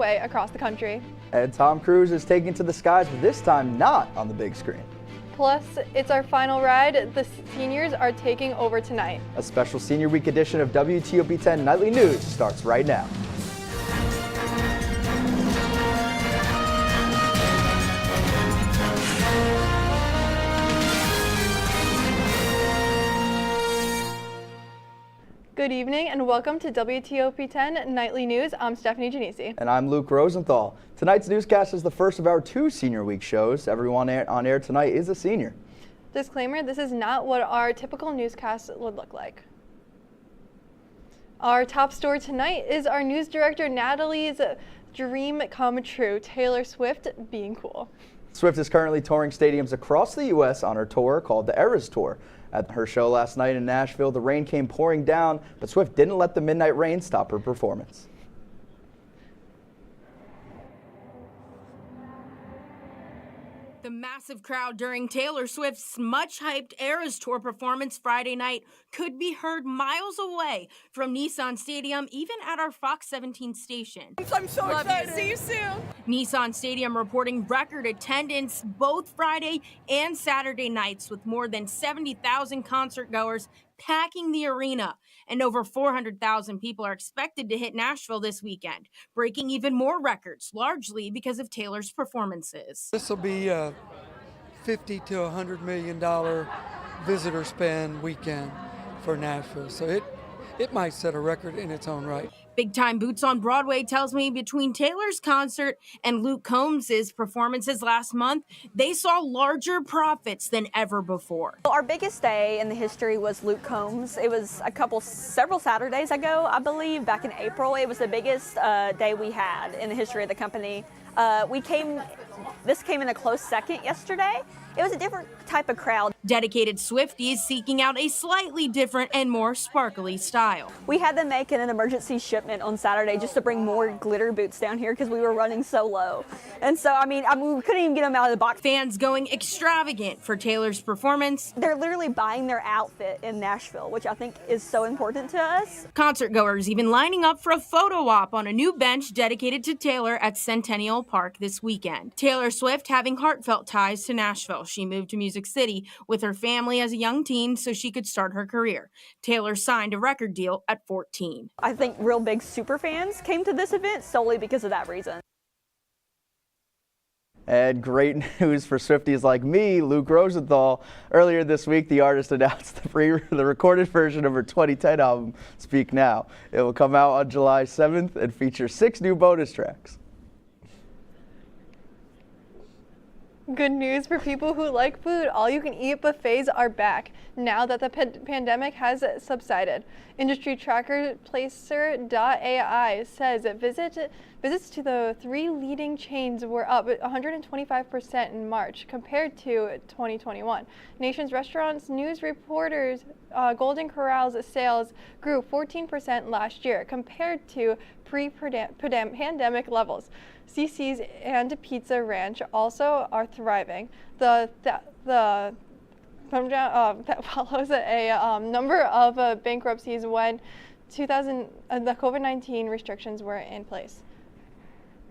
underway across the country. And Tom Cruise is taking to the skies, but this time not on the big screen. Plus, it's our final ride. The seniors are taking over tonight. A special Senior Week edition of WTOP 10 Nightly News starts right now. Good evening and welcome to WTOP 10 Nightly News. I'm Stephanie Genesi. And I'm Luke Rosenthal. Tonight's newscast is the first of our 2 Senior Week shows. Everyone on air tonight is a senior. Disclaimer, this is not what our typical newscast would look like. Our top story tonight is our news director Natalie's dream come true, Taylor Swift being cool. Swift is currently touring stadiums across the U.S. on her tour called the Eras Tour. At her show last night in Nashville, the rain came pouring down, but Swift didn't let the midnight rain stop her performance. The massive crowd during Taylor Swift's much-hyped Eras Tour performance Friday night could be heard miles away from Nissan Stadium, even at our Fox 17 station. I'm so excited. See you soon. Nissan Stadium reporting record attendance both Friday and Saturday nights, with more than 70,000 concertgoers packing the arena, and over 400,000 people are expected to hit Nashville this weekend, breaking even more records, largely because of Taylor's performances. This will be a $50 to $100 million visitor spend weekend for Nashville, so it might set a record in its own right. Big Time Boots on Broadway tells me between Taylor's concert and Luke Combs' performances last month, they saw larger profits than ever before. Our biggest day in the history was Luke Combs. It was several Saturdays ago, I believe, back in April. It was the biggest day we had in the history of the company. This came in a close second yesterday. It was a different type of crowd. Dedicated Swifties seeking out a slightly different and more sparkly style. We had them make an emergency shipment on Saturday just to bring more glitter boots down here because we were running so low. And so, I mean, we couldn't even get them out of the box. Fans going extravagant for Taylor's performance. They're literally buying their outfit in Nashville, which I think is so important to us. Concertgoers even lining up for a photo op on a new bench dedicated to Taylor at Centennial Park this weekend. Taylor Swift having heartfelt ties to Nashville. She moved to Music City with her family as a young teen so she could start her career. Taylor signed a record deal at 14. I think real big super fans came to this event solely because of that reason. And great news for Swifties like me, Luke Rosenthal. Earlier this week, the artist announced the recorded version of her 2010 album, Speak Now. It will come out on July 7th and feature 6 new bonus tracks. Good news for people who like food. All-you-can-eat buffets are back now that the pandemic has subsided. Industry tracker Placer.ai says visits to the 3 leading chains were up 125% in March compared to 2021. Nation's Restaurants News reporters Golden Corral's sales grew 14% last year compared to pre-pandemic levels. CC's and Pizza Ranch also are thriving. That follows a number of bankruptcies when the COVID-19 restrictions were in place.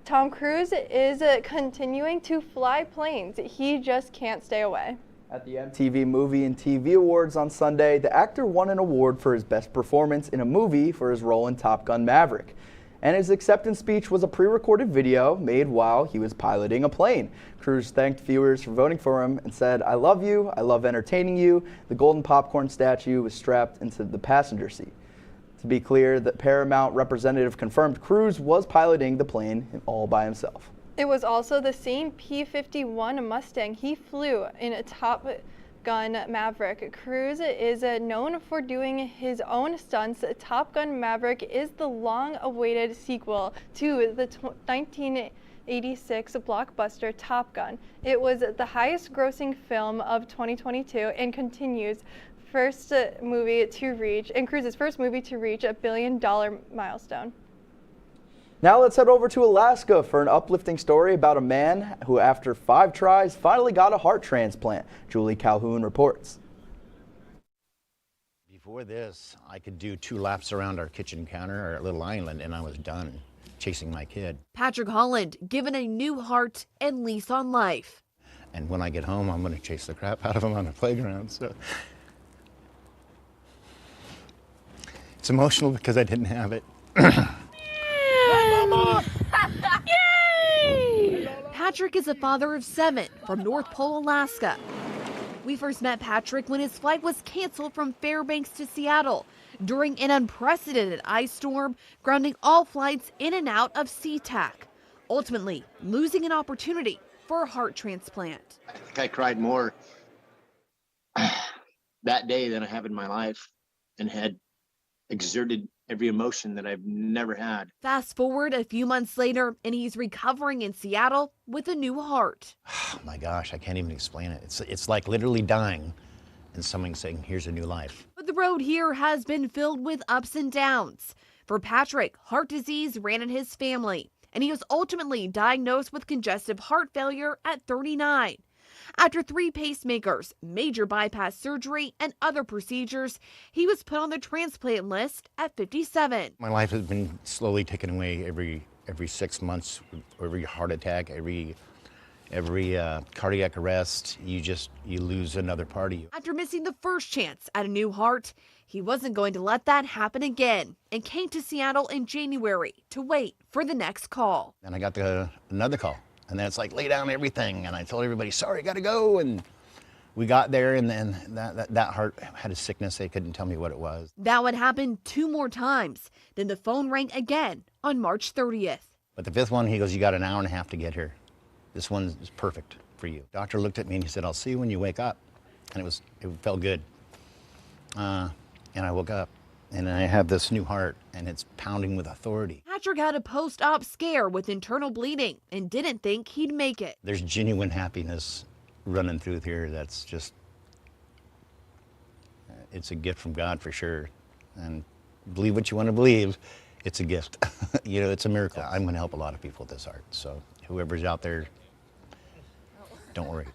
Tom Cruise is continuing to fly planes. He just can't stay away. At the MTV Movie and TV Awards on Sunday, the actor won an award for his best performance in a movie for his role in Top Gun: Maverick. And his acceptance speech was a pre-recorded video made while he was piloting a plane. Cruise thanked viewers for voting for him and said, "I love you, I love entertaining you." The golden popcorn statue was strapped into the passenger seat. To be clear, the Paramount representative confirmed Cruise was piloting the plane all by himself. It was also the same P-51 Mustang he flew in a Top Gun Maverick. Cruise is known for doing his own stunts. Top Gun Maverick is the long-awaited sequel to the 1986 blockbuster Top Gun. It was the highest-grossing film of 2022 and Cruise's first movie to reach a billion-dollar milestone. Now let's head over to Alaska for an uplifting story about a man who, after 5 tries, finally got a heart transplant. Julie Calhoun reports. Before this, I could do 2 laps around our kitchen counter, our little island, and I was done. chasing my kid. Patrick Holland given a new heart and lease on life. And when I get home, I'm going to chase the crap out of him on the playground. So it's emotional because I didn't have it. Patrick is a father of 7 from North Pole, Alaska. We first met Patrick when his flight was canceled from Fairbanks to Seattle during an unprecedented ice storm, grounding all flights in and out of SeaTac, ultimately losing an opportunity for a heart transplant. I think I cried more that day than I have in my life, and had exerted every emotion that I've never had. Fast forward a few months later, and he's recovering in Seattle with a new heart. Oh my gosh, I can't even explain it. It's like literally dying and someone saying, here's a new life. But the road here has been filled with ups and downs. For Patrick, heart disease ran in his family, and he was ultimately diagnosed with congestive heart failure at 39. After 3 pacemakers, major bypass surgery, and other procedures, he was put on the transplant list at 57. My life has been slowly taken away every 6 months, every heart attack, every cardiac arrest. You lose another part of you. After missing the first chance at a new heart, he wasn't going to let that happen again and came to Seattle in January to wait for the next call. And I got another call. And then it's like, lay down everything. And I told everybody, sorry, gotta go. And we got there, and then that heart had a sickness. They couldn't tell me what it was. That would happen 2 more times. Then the phone rang again on March 30th. But the 5th one, he goes, you got an hour and a half to get here. This one is perfect for you. Doctor looked at me and he said, I'll see you when you wake up. And it felt good. And I woke up, and I have this new heart, and it's pounding with authority. Patrick had a post-op scare with internal bleeding and didn't think he'd make it. There's genuine happiness running through here that's just, it's a gift from God for sure. And believe what you want to believe, it's a gift. You know, it's a miracle. I'm going to help a lot of people with this art. So whoever's out there, don't worry.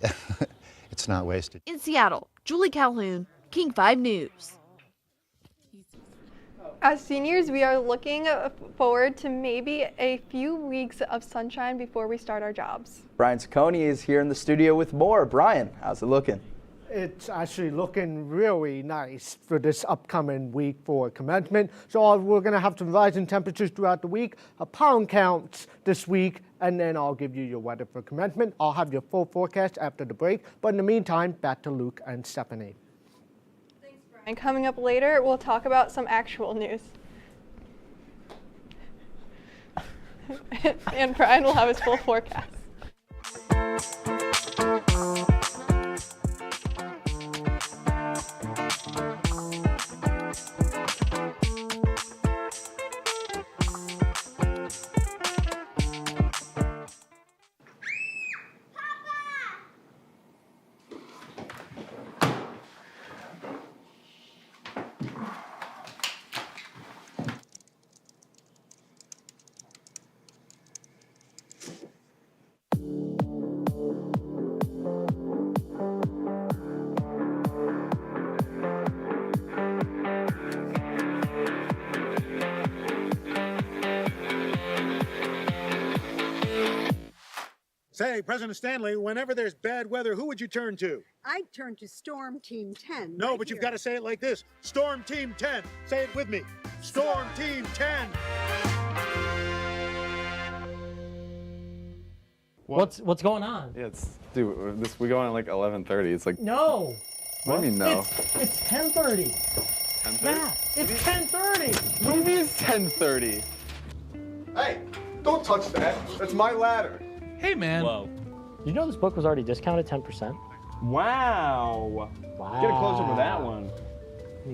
It's not wasted. In Seattle, Julie Calhoun, King 5 News. As seniors, we are looking forward to maybe a few weeks of sunshine before we start our jobs. Brian Saccone is here in the studio with more. Brian, how's it looking? It's actually looking really nice for this upcoming week for commencement. So we're going to have some rising temperatures throughout the week, a pound counts this week, and then I'll give you your weather for commencement. I'll have your full forecast after the break. But in the meantime, back to Luke and Stephanie. And coming up later, we'll talk about some actual news. And Brian will have his full forecast. Say, President Stanley, whenever there's bad weather, who would you turn to? I'd turn to Storm Team 10. No, right but you've here. got to say it like this. Storm Team 10. Say it with me. Storm Team 10. What's going on? Yeah, we go on at like 11:30. It's like No. What do you mean no? It's 10:30. 10:30? Yeah, it's 10:30. What do you mean it's 10:30? Hey, don't touch that. That's my ladder. Hey, man. Whoa. You know this book was already discounted 10%? Wow. Get a close up with that one.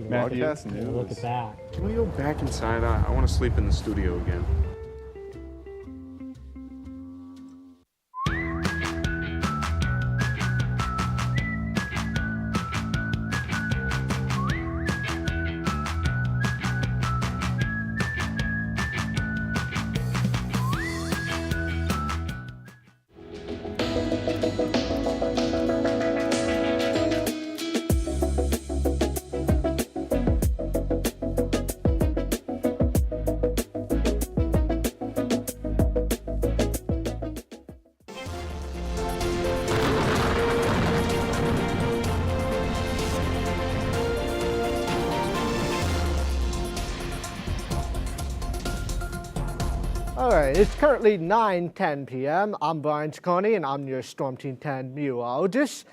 Matthew, Look at that. Can we go back inside? I want to sleep in the studio again. right, it's currently 9:10 p.m. I'm Brian Ciccone, and I'm your Storm Team 10 meteorologist.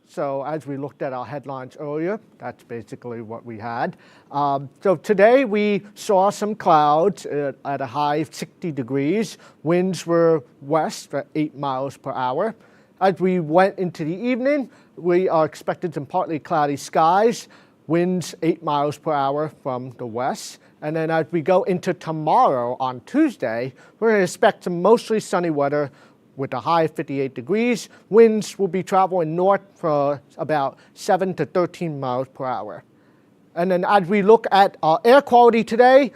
So as we looked at our headlines earlier, that's basically what we had. So today we saw some clouds at a high of 60 degrees. Winds were west at 8 miles per hour. As we went into the evening, we are expecting some partly cloudy skies, winds 8 miles per hour from the west. And then as we go into tomorrow on Tuesday, we're going to expect some mostly sunny weather with a high of 58 degrees. Winds will be traveling north for about 7 to 13 miles per hour. And then as we look at our air quality today,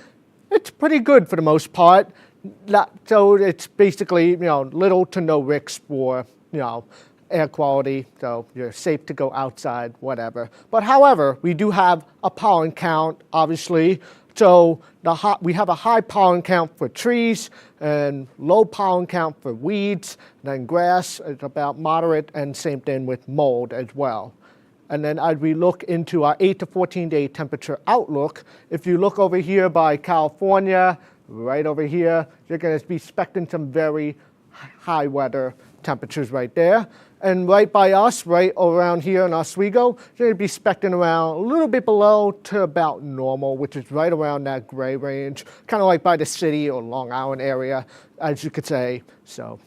it's pretty good for the most part. So it's basically, little to no risk for, air quality, so you're safe to go outside, whatever. But however, we do have a pollen count, obviously. So we have a high pollen count for trees and low pollen count for weeds. Then grass is about moderate, and same thing with mold as well. And then as we look into our 8 to 14-day temperature outlook, if you look over here by California, right over here, you're going to be expecting some very high weather temperatures right there. And right by us, right around here in Oswego, you're going to be expecting around a little bit below to about normal, which is right around that gray range, kind of like by the city or Long Island area, as you could say. So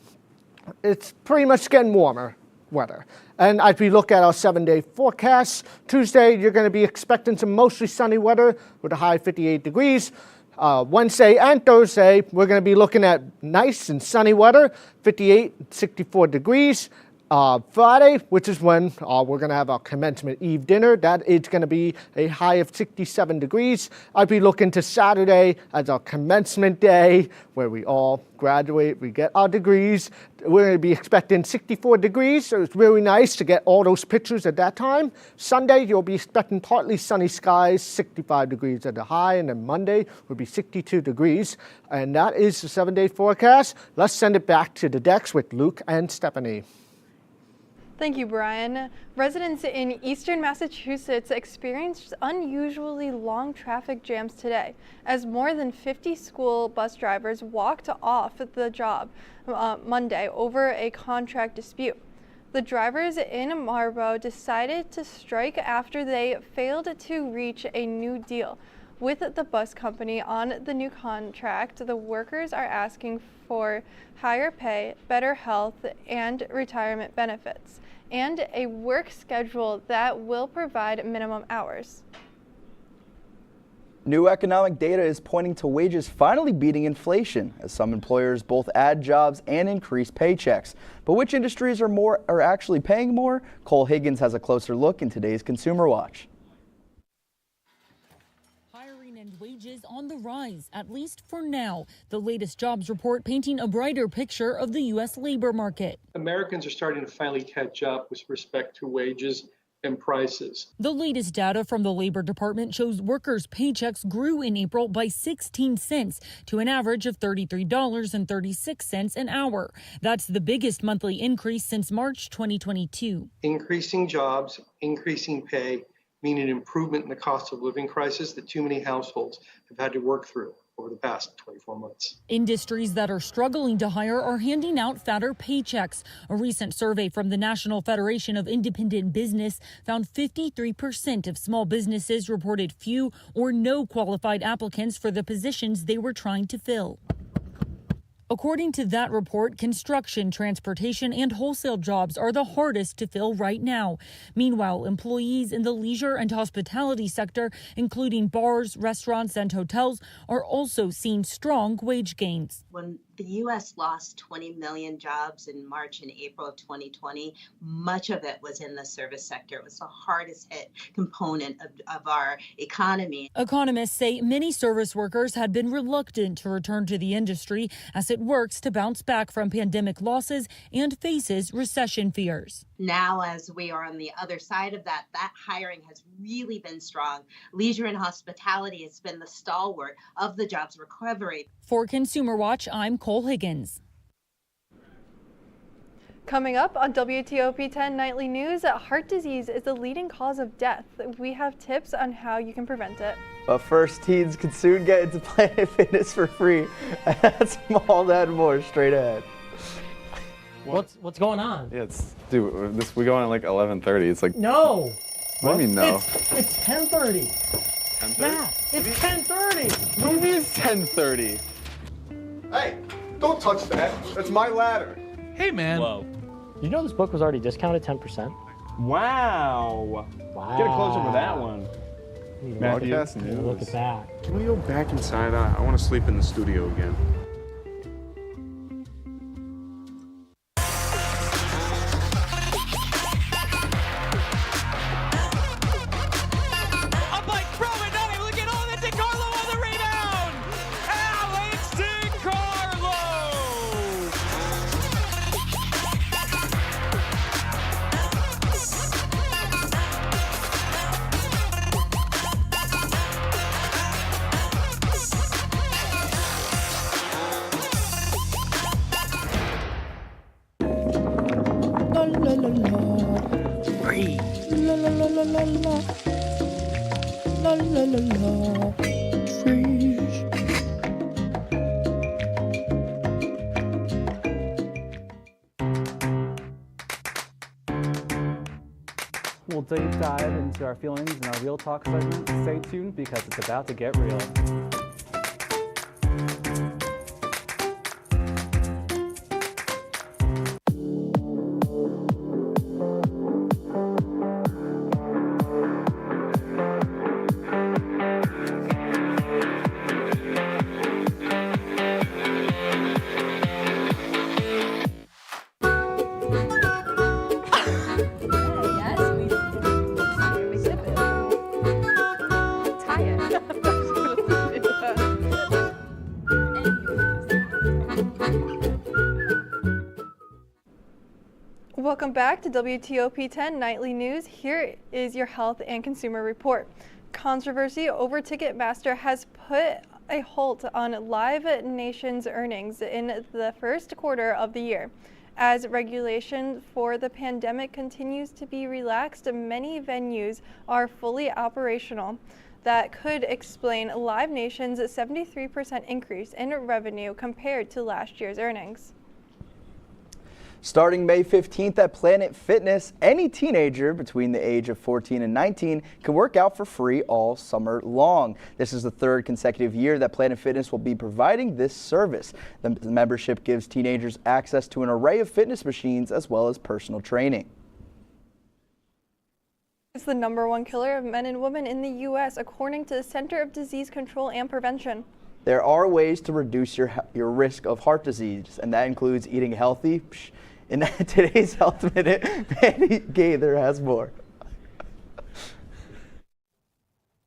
it's pretty much getting warmer weather. And as we look at our 7-day forecast, Tuesday, you're going to be expecting some mostly sunny weather with a high of 58 degrees. Wednesday and Thursday, we're going to be looking at nice and sunny weather, 58, 64 degrees. Friday, which is when we're going to have our commencement eve dinner, that is going to be a high of 67 degrees. I'd be looking to Saturday as our commencement day, where we all graduate, we get our degrees. We're going to be expecting 64 degrees, so it's really nice to get all those pictures at that time. Sunday, you'll be expecting partly sunny skies, 65 degrees at the high, and then Monday will be 62 degrees. And that is the 7-day forecast. Let's send it back to the decks with Luke and Stephanie. Thank you, Brian. Residents in eastern Massachusetts experienced unusually long traffic jams today as more than 50 school bus drivers walked off the job Monday over a contract dispute. The drivers in Marlborough decided to strike after they failed to reach a new deal with the bus company on the new contract. The workers are asking for higher pay, better health and retirement benefits, and a work schedule that will provide minimum hours. New economic data is pointing to wages finally beating inflation as some employers both add jobs and increase paychecks. But which industries are actually paying more? Cole Higgins has a closer look in today's Consumer Watch. Wages on the rise, at least for now. The latest jobs report painting a brighter picture of the U.S. labor market. Americans are starting to finally catch up with respect to wages and prices. The latest data from the Labor Department shows workers' paychecks grew in April by 16 cents to an average of $33.36 an hour. That's the biggest monthly increase since March 2022. Increasing jobs, increasing pay, mean an improvement in the cost of living crisis that too many households have had to work through over the past 24 months. Industries that are struggling to hire are handing out fatter paychecks. A recent survey from the National Federation of Independent Business found 53% of small businesses reported few or no qualified applicants for the positions they were trying to fill. According to that report, construction, transportation, and wholesale jobs are the hardest to fill right now. Meanwhile, employees in the leisure and hospitality sector, including bars, restaurants, and hotels, are also seeing strong wage gains. When the U.S. lost 20 million jobs in March and April of 2020, much of it was in the service sector. It was the hardest hit component of our economy. Economists say many service workers had been reluctant to return to the industry as it works to bounce back from pandemic losses and faces recession fears. Now, as we are on the other side of that hiring has really been strong. Leisure and hospitality has been the stalwart of the jobs recovery. For Consumer Watch, I'm Cole Higgins. Coming up on WTOP 10 Nightly News, heart disease is the leading cause of death. We have tips on how you can prevent it. But first, teens can soon get into Planet Fitness for free. That's all that and more straight ahead. What's going on? Yeah, we go on at like 11:30. It's like No. What do you mean no? It's 10:30. 10:30? Yeah, it's 10:30. What do you mean it's 10:30? Hey, don't touch that. That's my ladder. Hey, man. Whoa. You know this book was already discounted 10%? Wow. Get a closer with that one. Broadcast Need to look at that. Can we go back inside? I want to sleep in the studio again. Up by Crow and not able to get on it. DiCarlo on the rebound. Alex DiCarlo. La la la la. Free. La la la la la la. La la la la. Freeze. We'll deep dive into our feelings in our Real Talk segment. Stay tuned because it's about to get real. Welcome back to WTOP 10 Nightly News. Here is your health and consumer report. Controversy over Ticketmaster has put a halt on Live Nation's earnings in the first quarter of the year. As regulation for the pandemic continues to be relaxed, many venues are fully operational. That could explain Live Nation's 73% increase in revenue compared to last year's earnings. Starting May 15th at Planet Fitness, any teenager between the age of 14 and 19 can work out for free all summer long. This is the third consecutive year that Planet Fitness will be providing this service. The membership gives teenagers access to an array of fitness machines as well as personal training. It's the #1 killer of men and women in the U.S., according to the Center of Disease Control and Prevention. There are ways to reduce your risk of heart disease, and that includes eating healthy. In today's Health Minute, Mandy Gaither has more.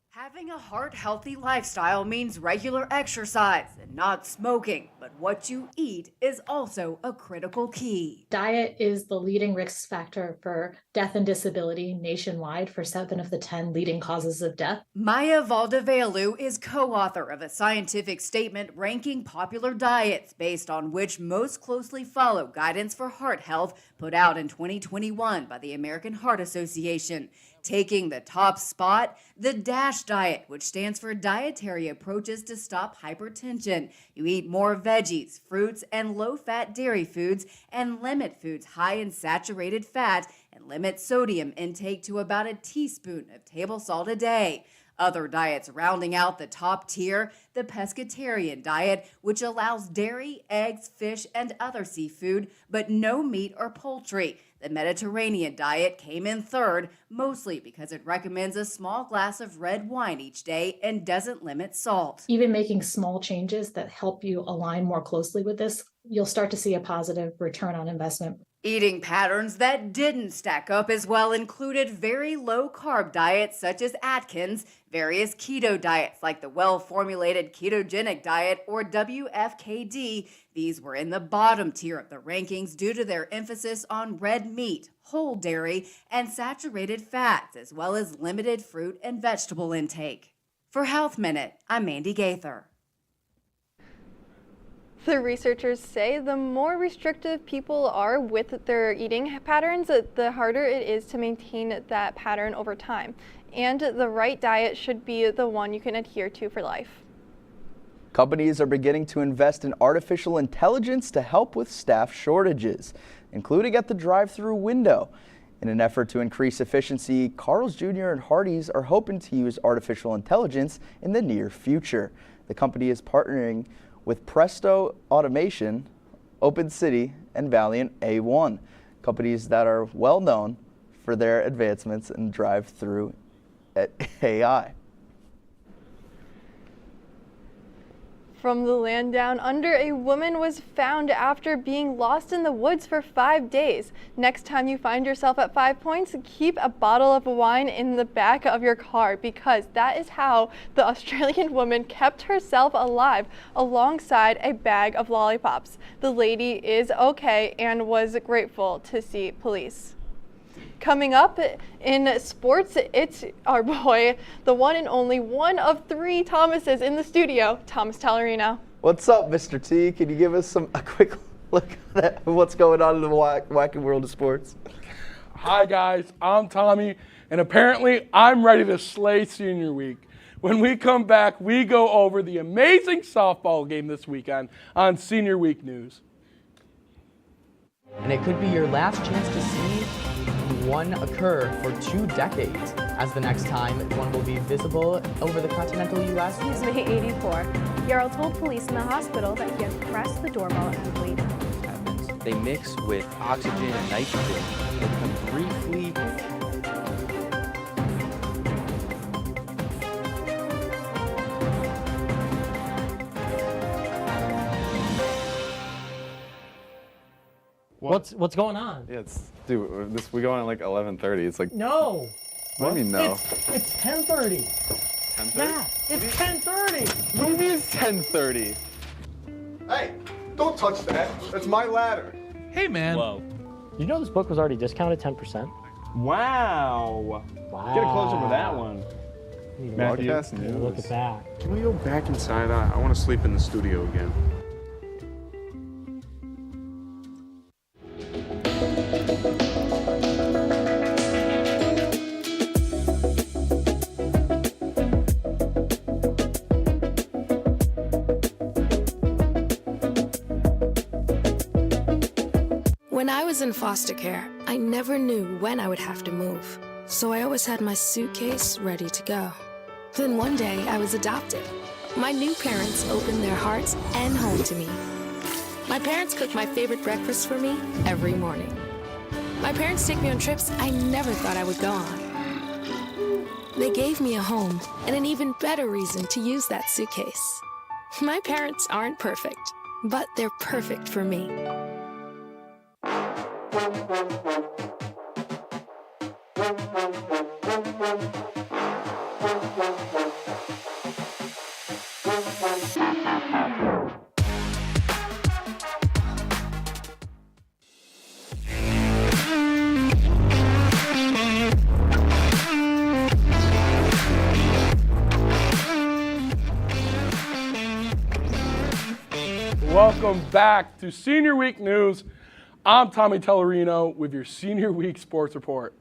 Having a heart-healthy lifestyle means regular exercise and not smoking, but what you eat is also a critical key. Diet is the leading risk factor for death and disability nationwide for 7 of the 10 leading causes of death. Maya Valdevelu is co-author of a scientific statement ranking popular diets based on which most closely follow guidance for heart health put out in 2021 by the American Heart Association. Taking the top spot, the DASH diet, which stands for dietary approaches to stop hypertension. You eat more veggies, fruits, and low-fat dairy foods, and limit foods high in saturated fat, and limit sodium intake to about a teaspoon of table salt a day. Other diets rounding out the top tier, the pescatarian diet, which allows dairy, eggs, fish, and other seafood, but no meat or poultry. The Mediterranean diet came in third, mostly because it recommends a small glass of red wine each day and doesn't limit salt. Even making small changes that help you align more closely with this, you'll start to see a positive return on investment. Eating patterns that didn't stack up as well included very low-carb diets such as Atkins, various keto diets like the well-formulated ketogenic diet or WFKD. These were in the bottom tier of the rankings due to their emphasis on red meat, whole dairy, and saturated fats, as well as limited fruit and vegetable intake. For Health Minute, I'm Mandy Gaither. The researchers say the more restrictive people are with their eating patterns, the harder it is to maintain that pattern over time. And the right diet should be the one you can adhere to for life. Companies are beginning to invest in artificial intelligence to help with staff shortages, including at the drive-through window. In an effort to increase efficiency, Carl's Jr. and Hardee's are hoping to use artificial intelligence in the near future. The company is partnering with Presto Automation, Open City, and Valiant A1, companies that are well known for their advancements in drive-through AI. From the land down under, a woman was found after being lost in the woods for 5 days. Next time you find yourself at 5 Points, keep a bottle of wine in the back of your car, because that is how the Australian woman kept herself alive alongside a bag of lollipops. The lady is okay and was grateful to see police. Coming up in sports, it's our boy, the one and only one of 3 Thomases in the studio, Thomas Tallerino. What's up, Mr. T? Can you give us a quick look at what's going on in the wacky world of sports? Hi guys, I'm Tommy, and apparently I'm ready to slay senior week. When we come back, we go over the amazing softball game this weekend on Senior Week News. And it could be your last chance to see one occur for 2 decades, as the next time one will be visible over the continental U.S. He's May 84. Yarrow told police in the hospital that he had pressed the doorbell and waited. They mix with oxygen and nitrogen and can briefly What's going on? Yeah, dude, we go on at like 11:30. It's like No. What do you mean no? It's 10:30. 10:30? Yeah, it's 10:30. What do you mean it's 10:30? Hey, don't touch that. That's my ladder. Hey, man. Whoa. You know this book was already discounted 10%? Wow. Get a close up with that one. Matthew, Broadcast news. Look at that. Can we go back inside? I want to sleep in the studio again. When I was in foster care, I never knew when I would have to move, so I always had my suitcase ready to go. Then one day, I was adopted. My new parents opened their hearts and home to me. My parents cook my favorite breakfast for me every morning. My parents take me on trips I never thought I would go on. They gave me a home and an even better reason to use that suitcase. My parents aren't perfect, but they're perfect for me. Welcome back to Senior Week News. I'm Tommy Tallerino with your Senior Week Sports Report.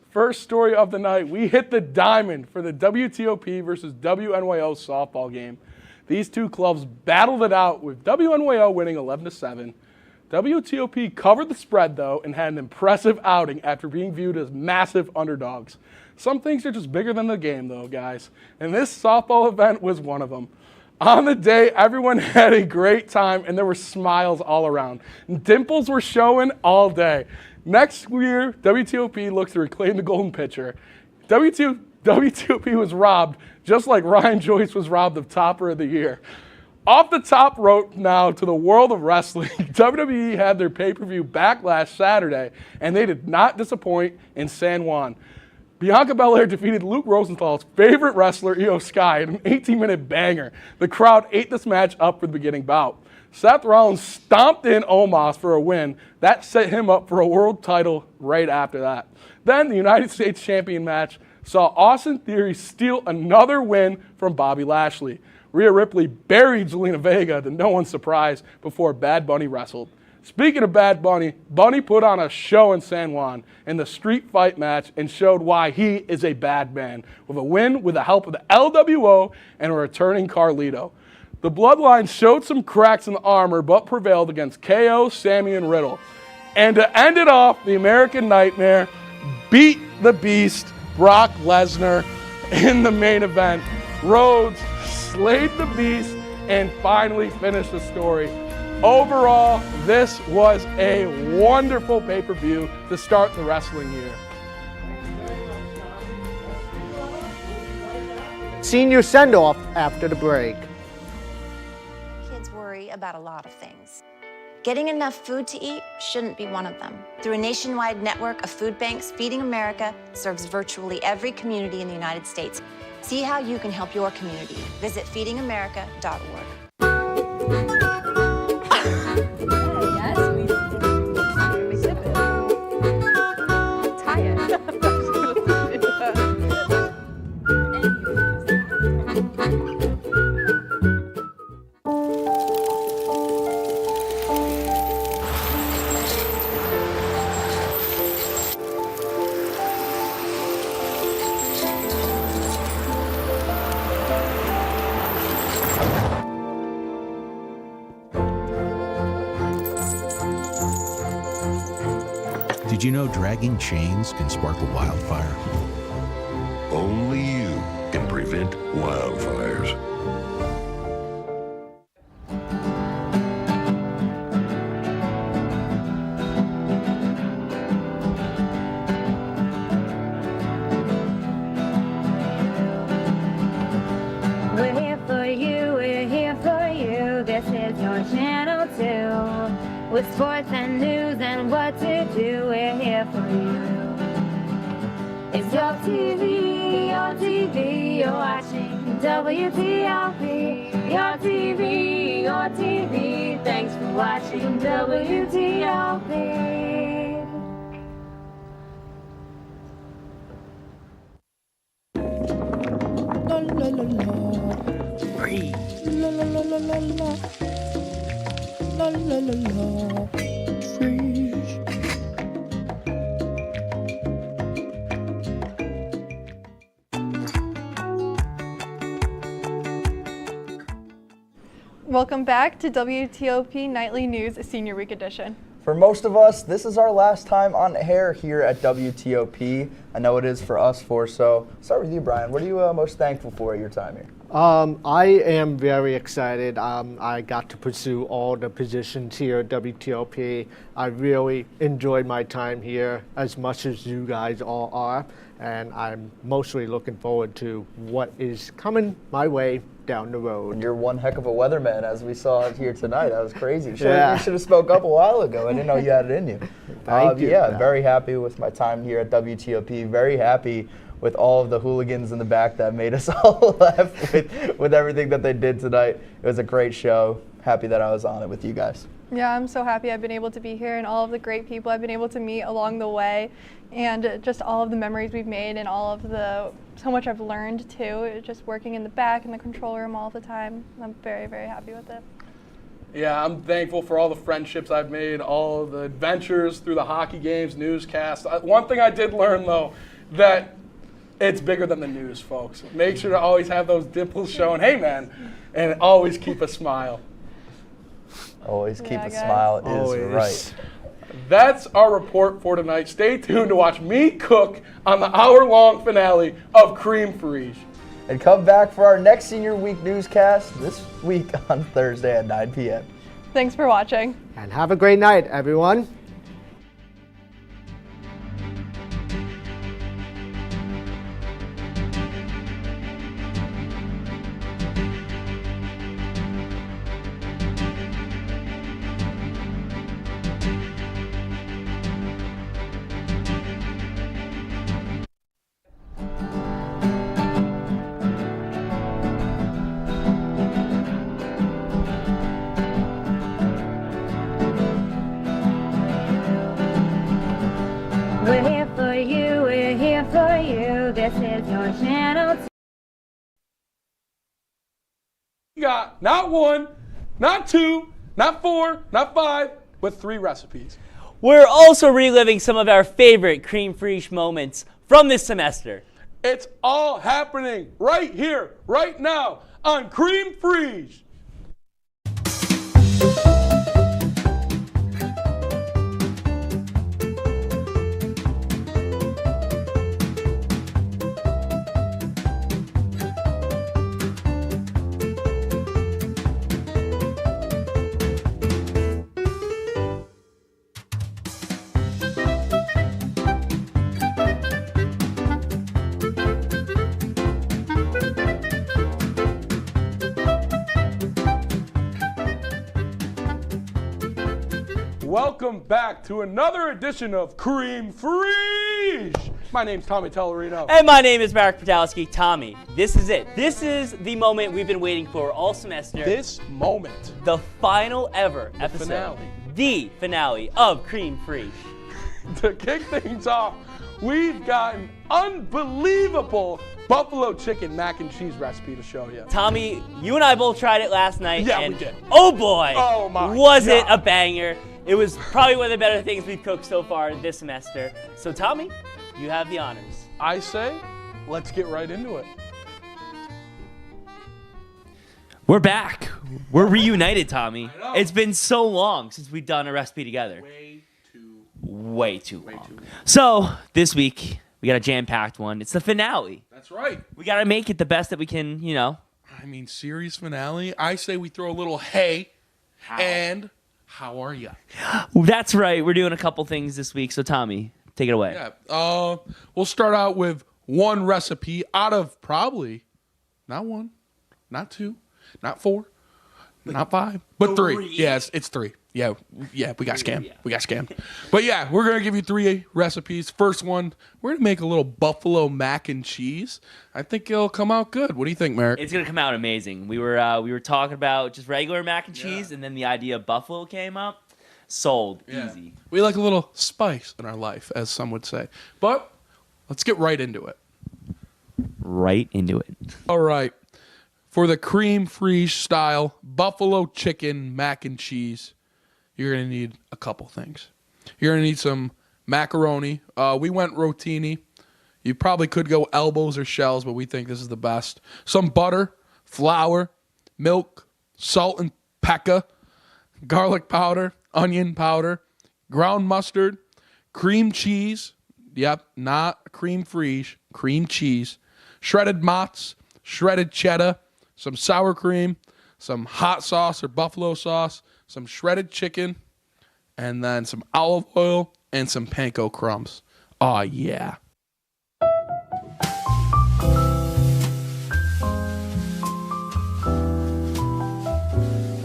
First story of the night, we hit the diamond for the WTOP versus WNYO softball game. These two clubs battled it out with WNYO winning 11-7. WTOP covered the spread though and had an impressive outing after being viewed as massive underdogs. Some things are just bigger than the game though, guys, and this softball event was one of them. On the day, everyone had a great time and there were smiles all around. Dimples were showing all day. Next year, WTOP looks to reclaim the golden pitcher. WTOP was robbed, just like Ryan Joyce was robbed of Topper of the Year. Off the top rope now to the world of wrestling, WWE had their pay-per-view back last Saturday, and they did not disappoint in San Juan. Bianca Belair defeated Luke Rosenthal's favorite wrestler, Io Sky, in an 18-minute banger. The crowd ate this match up for the beginning bout. Seth Rollins stomped in Omos for a win. That set him up for a world title right after that. Then the United States Champion match saw Austin Theory steal another win from Bobby Lashley. Rhea Ripley buried Zelina Vega to no one's surprise before Bad Bunny wrestled. Speaking of Bad Bunny, Bunny put on a show in San Juan in the street fight match and showed why he is a bad man with a win with the help of the LWO and a returning Carlito. The Bloodline showed some cracks in the armor but prevailed against KO, Sammy, and Riddle. And to end it off, the American Nightmare beat the Beast, Brock Lesnar, in the main event. Rhodes slayed the Beast and finally finished the story. Overall, this was a wonderful pay-per-view to start the wrestling year. Senior send-off after the break. Kids worry about a lot of things. Getting enough food to eat shouldn't be one of them. Through a nationwide network of food banks, Feeding America serves virtually every community in the United States. See how you can help your community. Visit feedingamerica.org. Did you know dragging chains can spark a wildfire? Only you can prevent wildfires. We're here for you, we're here for you. This is your channel 2. With sports and news and what to do, we're here for you. It's your TV, you're watching WTOP. Your TV, thanks for watching WTOP. La la la la. Breathe. La la la la la la. La la la la. Freeze. Welcome back to WTOP Nightly News Senior Week Edition. For most of us, this is our last time on air here at WTOP. I know it is for us four, so start with you, Brian. What are you most thankful for at your time here? I am very excited. I got to pursue all the positions here at WTOP. I really enjoyed my time here as much as you guys all are, and I'm mostly looking forward to what is coming my way down the road. And you're one heck of a weatherman, as we saw here tonight. That was crazy. You should have spoke up a while ago. I didn't know you had it in you. Thank you. Yeah, very happy with my time here at WTOP. Very happy with all of the hooligans in the back that made us all laugh with everything that they did tonight. It was a great show. Happy that I was on it with you guys. Yeah, I'm so happy I've been able to be here and all of the great people I've been able to meet along the way, and just all of the memories we've made and so much I've learned too, just working in the back in the control room all the time. I'm very, very happy with it. Yeah, I'm thankful for all the friendships I've made, all of the adventures through the hockey games, newscasts. One thing I did learn, though, that it's bigger than the news, folks. Make sure to always have those dimples showing, hey, man, and always keep a smile. Always keep a smile is right. That's our report for tonight. Stay tuned to watch me cook on the hour-long finale of Creme Friache. And come back for our next Senior Week newscast this week on Thursday at 9 p.m. Thanks for watching. And have a great night, everyone. We're here for you, we're here for you. This is your channel Not 1, not 2, not 4, not 5, but 3 recipes. We're also reliving some of our favorite Creme Friache moments from this semester. It's all happening right here, right now on Creme Friache. Welcome back to another edition of Creme Friache. My name's Tommy Tellerino. And my name is Marek Podolsky. Tommy, this is it. This is the moment we've been waiting for all semester. This moment. The final ever episode. Finale. The finale of Creme Friache. To kick things off, we've got an unbelievable buffalo chicken mac and cheese recipe to show you. Tommy, you and I both tried it last night. Yeah, and we did. Oh boy, oh my was God. it a banger. It was probably one of the better things we've cooked so far this semester. So Tommy, you have the honors. I say, let's get right into it. We're back. We're reunited, Tommy. It's been so long since we've done a recipe together. Way too long. So this week, we got a jam-packed one. It's the finale. That's right. We got to make it the best that we can, you know. I mean, series finale. I say we throw a little hey and how are you? That's right. We're doing a couple things this week. So Tommy, take it away. Yeah. We'll start out with one recipe out of probably not 1, not 2, not 4, not 5, but 3. Yes, it's 3. Yeah, we got scammed. Yeah. We got scammed. But yeah, we're going to give you 3 recipes. First one, we're going to make a little buffalo mac and cheese. I think it'll come out good. What do you think, Merrick? It's going to come out amazing. We were talking about just regular mac and cheese, and then the idea of buffalo came up. Sold. Yeah. Easy. We like a little spice in our life, as some would say. But let's get right into it. Right into it. All right. For the Creme Friache style buffalo chicken mac and cheese, you're going to need a couple things. You're going to need some macaroni. We went rotini. You probably could go elbows or shells, but we think this is the best. Some butter, flour, milk, salt and pepper, garlic powder, onion powder, ground mustard, cream cheese. Yep, not Creme Friache, cream cheese. Shredded mozz, shredded cheddar, some sour cream, some hot sauce or buffalo sauce, some shredded chicken, and then some olive oil and some panko crumbs. Oh, yeah.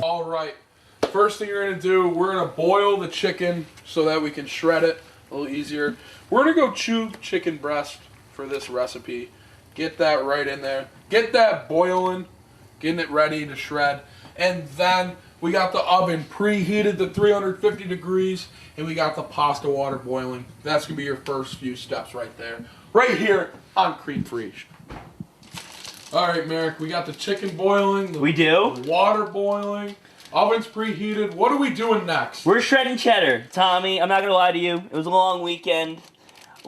All right. First thing you're going to do, we're going to boil the chicken so that we can shred it a little easier. We're going to go chew chicken breast for this recipe. Get that right in there. Get that boiling, getting it ready to shred. And then we got the oven preheated to 350 degrees, and we got the pasta water boiling. That's going to be your first few steps right there. Right here on Creme Friache. All right, Merrick, we got the chicken boiling. We do? The water boiling. Oven's preheated. What are we doing next? We're shredding cheddar. Tommy, I'm not going to lie to you. It was a long weekend.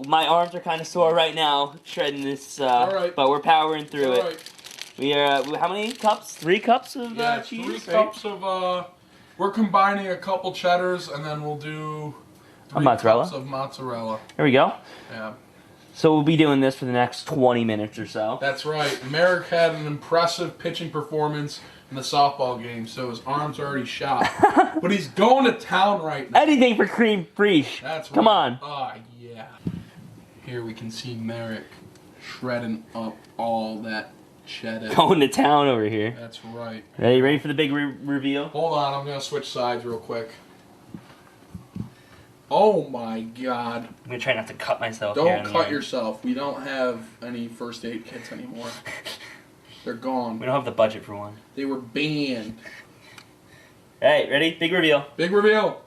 My arms are kind of sore right now shredding this, All right. but we're powering through All it. right. We are, how many cups? 3 cups of cheese? 3 cups of, we're combining a couple cheddars, and then we'll do 3 mozzarella? cups of mozzarella. There we go. Yeah. So we'll be doing this for the next 20 minutes or so. That's right. Merrick had an impressive pitching performance in the softball game, so his arm's already shot. But he's going to town right now. Anything for Creme Friache. That's right. Come on. Oh, yeah. Here we can see Merrick shredding up all that cheddar. Going to town over here. That's right. Ready for the big reveal? Hold on, I'm going to switch sides real quick. Oh my God. I'm going to try not to cut myself. Don't cut yourself. We don't have any first aid kits anymore. They're gone. We don't have the budget for one. They were banned. Hey, ready? Big reveal. Big reveal.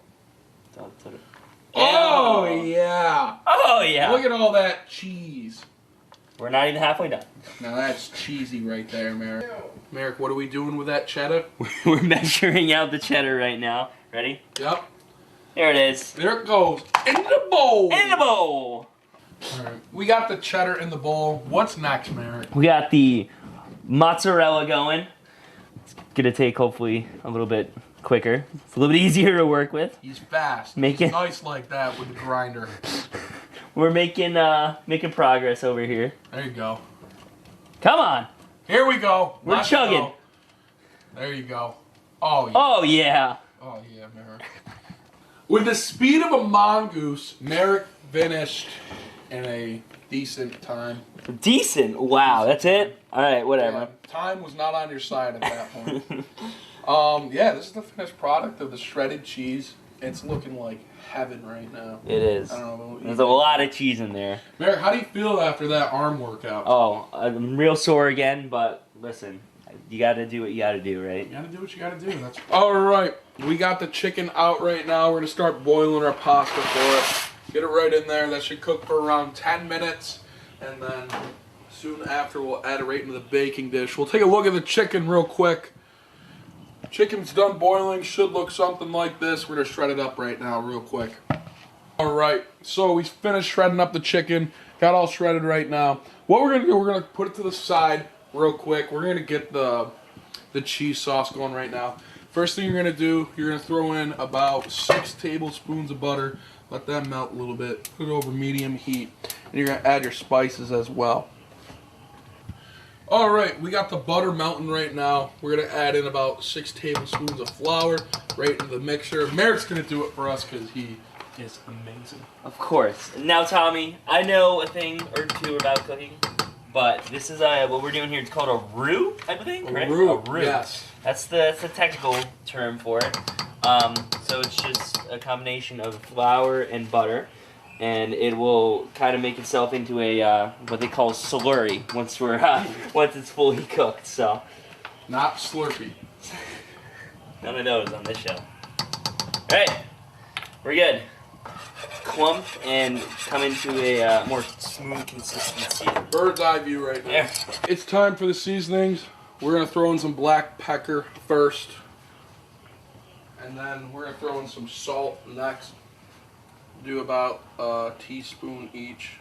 Oh, yeah. Oh, yeah. Look at all that cheese. We're not even halfway done. Now that's cheesy right there, Mary. Merrick, what are we doing with that cheddar? We're measuring out the cheddar right now. Ready? Yep. There it is. There it goes. In the bowl. In the bowl. All right. We got the cheddar in the bowl. What's next, Merrick? We got the mozzarella going. It's gonna take hopefully a little bit quicker. It's a little bit easier to work with. He's fast. He's nice like that with the grinder. We're making progress over here. There you go. Come on. Here we go. We're chugging. Go. There you go. Oh yeah. Oh yeah. Oh yeah, Merrick. With the speed of a mongoose, Merrick finished in a decent time. Decent? Wow, that's it? Alright, whatever. Yeah, time was not on your side at that point. Yeah, this is the finished product of the shredded cheese. It's looking like heaven right now. It is. I don't know. There's a lot of cheese in there. Merrick, how do you feel after that arm workout? Oh, I'm real sore again, but listen, you gotta do what you gotta do, right? You gotta do what you gotta do. That's all right. We got the chicken out right now. We're gonna start boiling our pasta for it. Get it right in there. That should cook for around 10 minutes, and then soon after we'll add it right into the baking dish. We'll take a look at the chicken real quick. Chicken's done boiling, should look something like this. We're gonna shred it up right now real quick. All right, so we finished shredding up the chicken. Got all shredded right now. What we're gonna do, we're gonna put it to the side real quick. We're gonna get the cheese sauce going right now. First thing you're gonna do, you're gonna throw in about 6 tablespoons of butter. Let that melt a little bit. Put it over medium heat. And you're gonna add your spices as well. All right, we got the butter melting right now. We're gonna add in about 6 tablespoons of flour right into the mixer. Merrick's gonna do it for us because he is amazing. Of course. Now, Tommy, I know a thing or two about cooking, but this is what we're doing here. It's called a roux, I think, right? A roux, A roux. yes. That's the technical term for it. So it's just a combination of flour and butter, and it will kind of make itself into a what they call slurry once once it's fully cooked. So, not Slurpee. None of those on this show. All right, we're good. Clump and come into a more smooth consistency. Bird's eye view right now. Yeah. It's time for the seasonings. We're gonna throw in some black pepper first, and then we're gonna throw in some salt next. Do about a teaspoon each.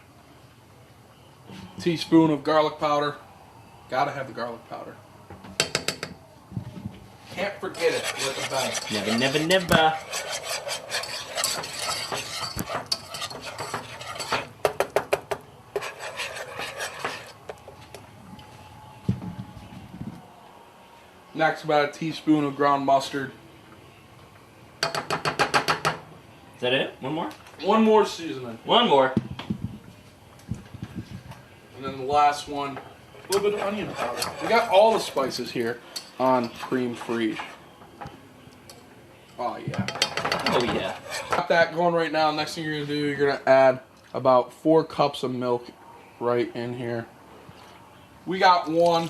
Teaspoon of garlic powder. Gotta have the garlic powder. Can't forget it with the bag. Never, never, never. Next, about a teaspoon of ground mustard. Is that it? One more? One more seasoning. One more. And then the last one, a little bit of onion powder. We got all the spices here on Creme Friache. Oh yeah. Oh yeah. Got that going right now. Next thing you're gonna do, you're gonna add about 4 cups of milk right in here. We got 1,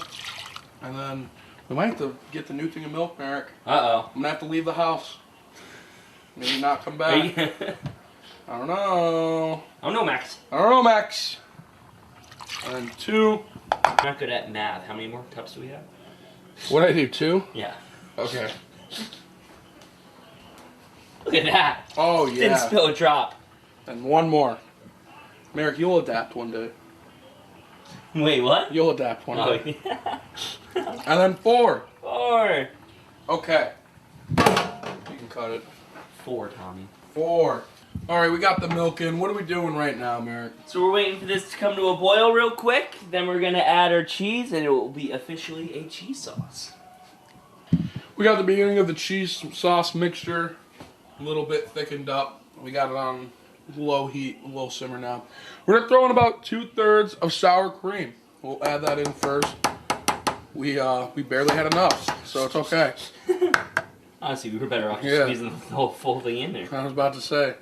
and then we might have to get the new thing of milk, Merrick. Uh-oh. I'm gonna have to leave the house. Maybe not come back. I don't know. I don't know, Max. I don't know, Max. And then 2. I'm not good at math. How many more cups do we have? What did I do, 2? Yeah. Okay. Look at that. Oh, yeah. Didn't spill a drop. And 1 more. Merrick, you'll adapt one day. Wait, what? You'll adapt one day. Yeah. And then 4. 4. Okay. You can cut it. 4, Tommy. 4. All right, we got the milk in. What are we doing right now, Merrick? So we're waiting for this to come to a boil real quick. Then we're going to add our cheese, and it will be officially a cheese sauce. We got the beginning of the cheese sauce mixture. A little bit thickened up. We got it on low heat, low simmer now. We're going to throw in about 2/3 of sour cream. We'll add that in first. We barely had enough, so it's okay. Honestly, we were better off squeezing the whole full thing in there. I was about to say.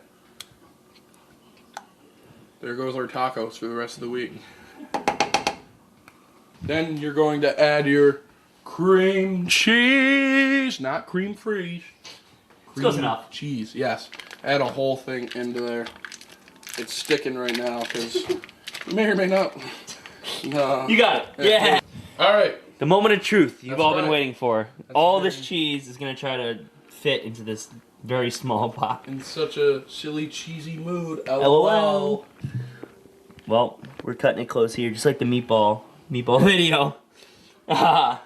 There goes our tacos for the rest of the week. Then you're going to add your cream cheese, not creme fraiche. Close enough. Cheese, yes. Add a whole thing into there. It's sticking right now because we may or may not. No. You got it. Yeah. All right. The moment of truth you've That's all been right. waiting for. All this cheese is going to try to fit into this very small pot. In such a silly, cheesy mood. LOL. Well, we're cutting it close here, just like the meatball video. Ha.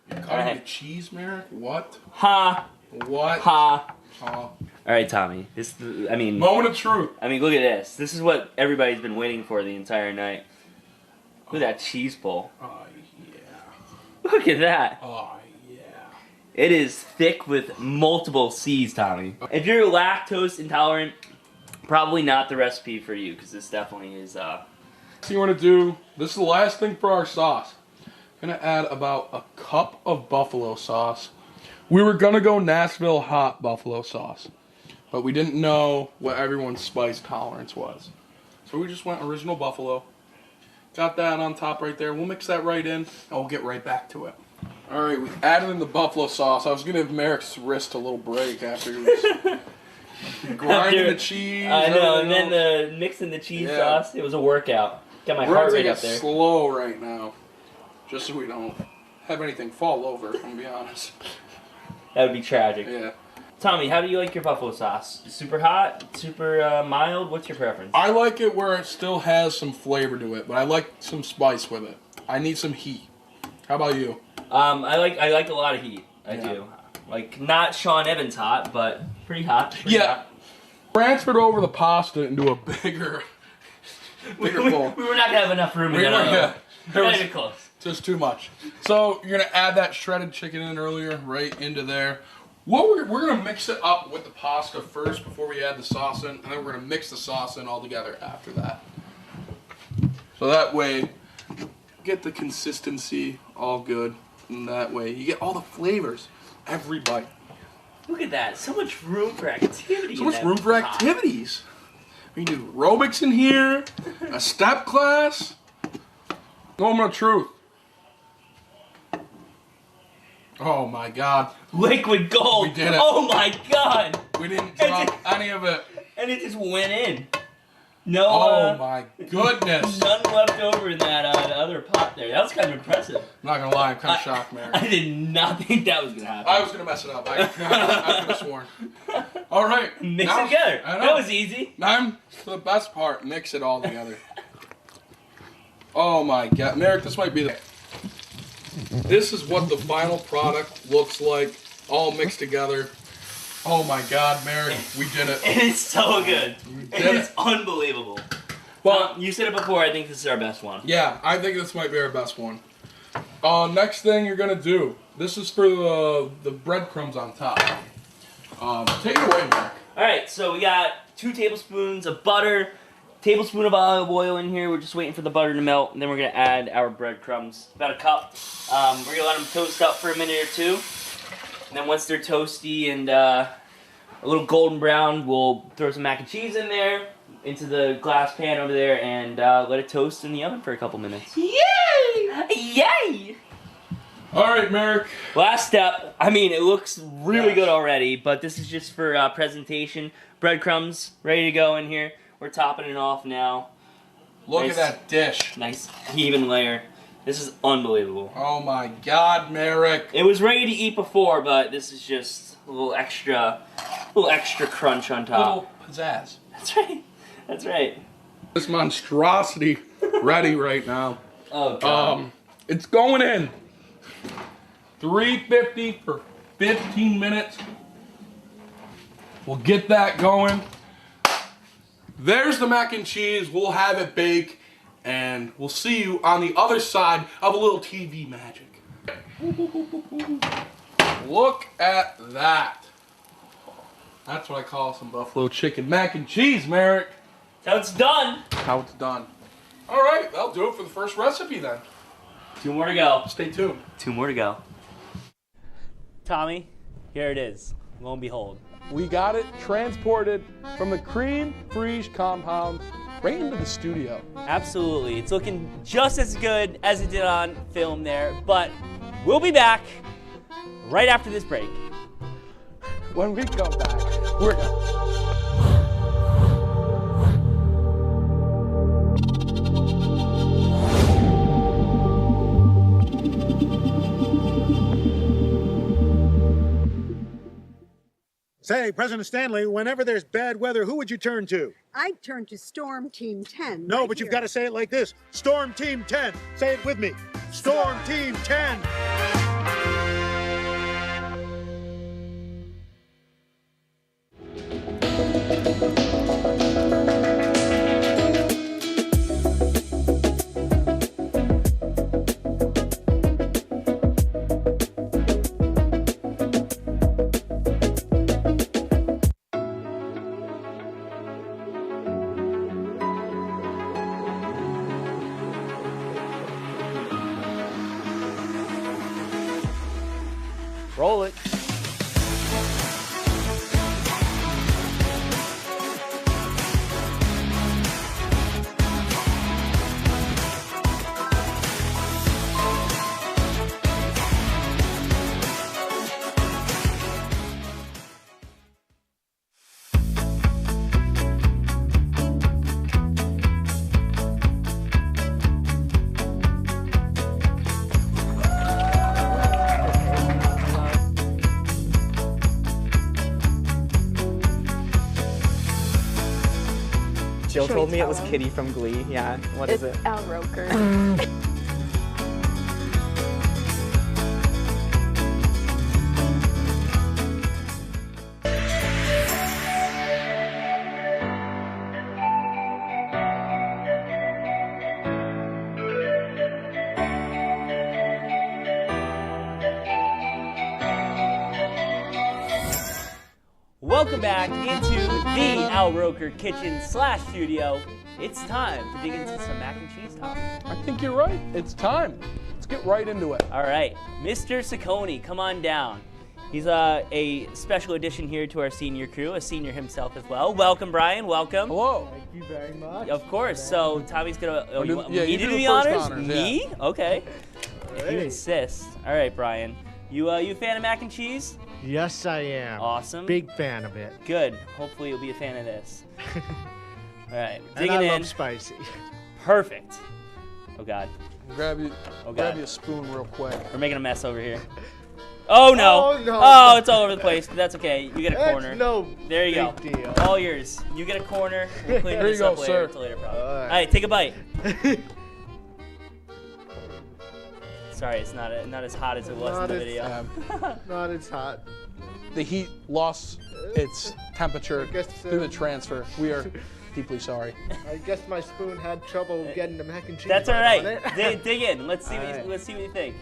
Cutting the cheese, Merrick? What? Ha. What? Ha. Ha. All right, Tommy. Moment of truth. I mean, look at this. This is what everybody's been waiting for the entire night. Look at that cheese bowl. Oh, yeah. Look at that. Oh, yeah. It is thick with multiple C's, Tommy. If you're lactose intolerant, probably not the recipe for you, because this definitely is. So you want to do, this is the last thing for our sauce. I'm going to add about a cup of buffalo sauce. We were going to go Nashville hot buffalo sauce, but we didn't know what everyone's spice tolerance was. So we just went original buffalo. Got that on top right there. We'll mix that right in, and we'll get right back to it. All right, we added in the buffalo sauce. I was going to give Merrick's wrist a little break after he was grinding the cheese. I know, and then mixing the cheese sauce, it was a workout. Got my heart rate up there. We're slow right now, just so we don't have anything fall over, I'm going to be honest. That would be tragic. Yeah. Tommy, how do you like your buffalo sauce? Super hot? Super mild? What's your preference? I like it where it still has some flavor to it, but I like some spice with it. I need some heat. How about you? I like a lot of heat. I do. Like, not Sean Evans hot, but pretty hot. Hot. Transferred over the pasta into a bigger bowl. We were not going to have enough room in that. Not even close. Just too much. So you're going to add that shredded chicken in earlier, right into there. We're going to mix it up with the pasta first before we add the sauce in, and then we're going to mix the sauce in all together after that. So that way, get the consistency all good, and that way you get all the flavors every bite. Look at that. So much room for activity. So much room for activities. We can do aerobics in here, a step class. Moment of truth. Oh my God. Liquid gold. We did it. Oh my God. We didn't drop any of it. And it just went in. No. Oh my goodness. None left over in that other pot there. That was kind of impressive. I'm not gonna lie, I'm kind of shocked, Mary. I did not think that was gonna happen. I was gonna mess it up. I could have sworn. All right. Mix it together. That was easy. Now the best part. Mix it all together. Oh my God, Merrick, this might be the. This is what the final product looks like, all mixed together. Oh my God, Merrick, we did it. It's so good. It's unbelievable. Well, you said it before, I think this is our best one. Yeah, I think this might be our best one. Next thing you're gonna do, this is for the breadcrumbs on top. Take it away, Merrick. Alright, so we got 2 tablespoons of butter, tablespoon of olive oil in here. We're just waiting for the butter to melt, and then we're going to add our breadcrumbs, about a cup. We're going to let them toast up for a minute or two. And then once they're toasty and a little golden brown, we'll throw some mac and cheese in there, into the glass pan over there, and let it toast in the oven for a couple minutes. Yay! Yay! All right, Merrick. Last step. I mean, it looks really good already, but this is just for presentation. Breadcrumbs ready to go in here. We're topping it off now. Look at that dish. Nice even layer. This is unbelievable. Oh my God, Merrick. It was ready to eat before, but this is just a little extra crunch on top. A little pizzazz. That's right. That's right. This monstrosity ready right now. Oh God. It's going in. 350 for 15 minutes. We'll get that going. There's the mac and cheese. We'll have it bake, and we'll see you on the other side of a little TV magic. Look at that. That's what I call some buffalo chicken mac and cheese, Merrick. How it's done. How it's done. All right, that'll do it for the first recipe then. 2 more to go. Stay tuned. 2 more to go. Tommy, here it is. Lo and behold. We got it transported from the Creme Friache compound right into the studio. Absolutely. It's looking just as good as it did on film there, but we'll be back right after this break. When we come back, we're Say, President Stanley, whenever there's bad weather, who would you turn to? I'd turn to Storm Team 10. No, right but you've here. got to say it like this. Storm Team 10. Say it with me. Storm Team 10. Roll it. Jill Should we told me it tell was him? Kitty from Glee. Yeah, what is it? Al Roker. Welcome back into the Al Roker kitchen / studio. It's time to dig into some mac and cheese, Tom. I think you're right. It's time. Let's get right into it. All right, Mr. Ciccone, come on down. He's a special addition here to our senior crew, a senior himself as well. Welcome, Brian. Welcome. Hello. Thank you very much. Of course. So Tommy's gonna. Oh, you want yeah, me you to do do the the first honors? honors, Me? yeah. Okay. If you Hey. insist. All right, Brian. You a fan of mac and cheese? Yes, I am. Awesome. Big fan of it. Good. Hopefully you'll be a fan of this. All right, And digging I in. love spicy. Perfect. Oh God. Grab you God. a spoon real quick. We're making a mess over here. Oh no! Oh, no. Oh, it's all over the place, but that's okay. You get a That's corner. no There you go. big deal. All yours. You get a corner. We'll clean There you this go, up later. sir. It's a later problem. All right. All right, take a bite. Sorry, it's not as hot as it was in the video. Not as hot. The heat lost its temperature guess, through the transfer. We are deeply sorry. I guess my spoon had trouble getting the mac and cheese. That's all right right. on it. Dig in. Let's see. All right. Let's see what you think.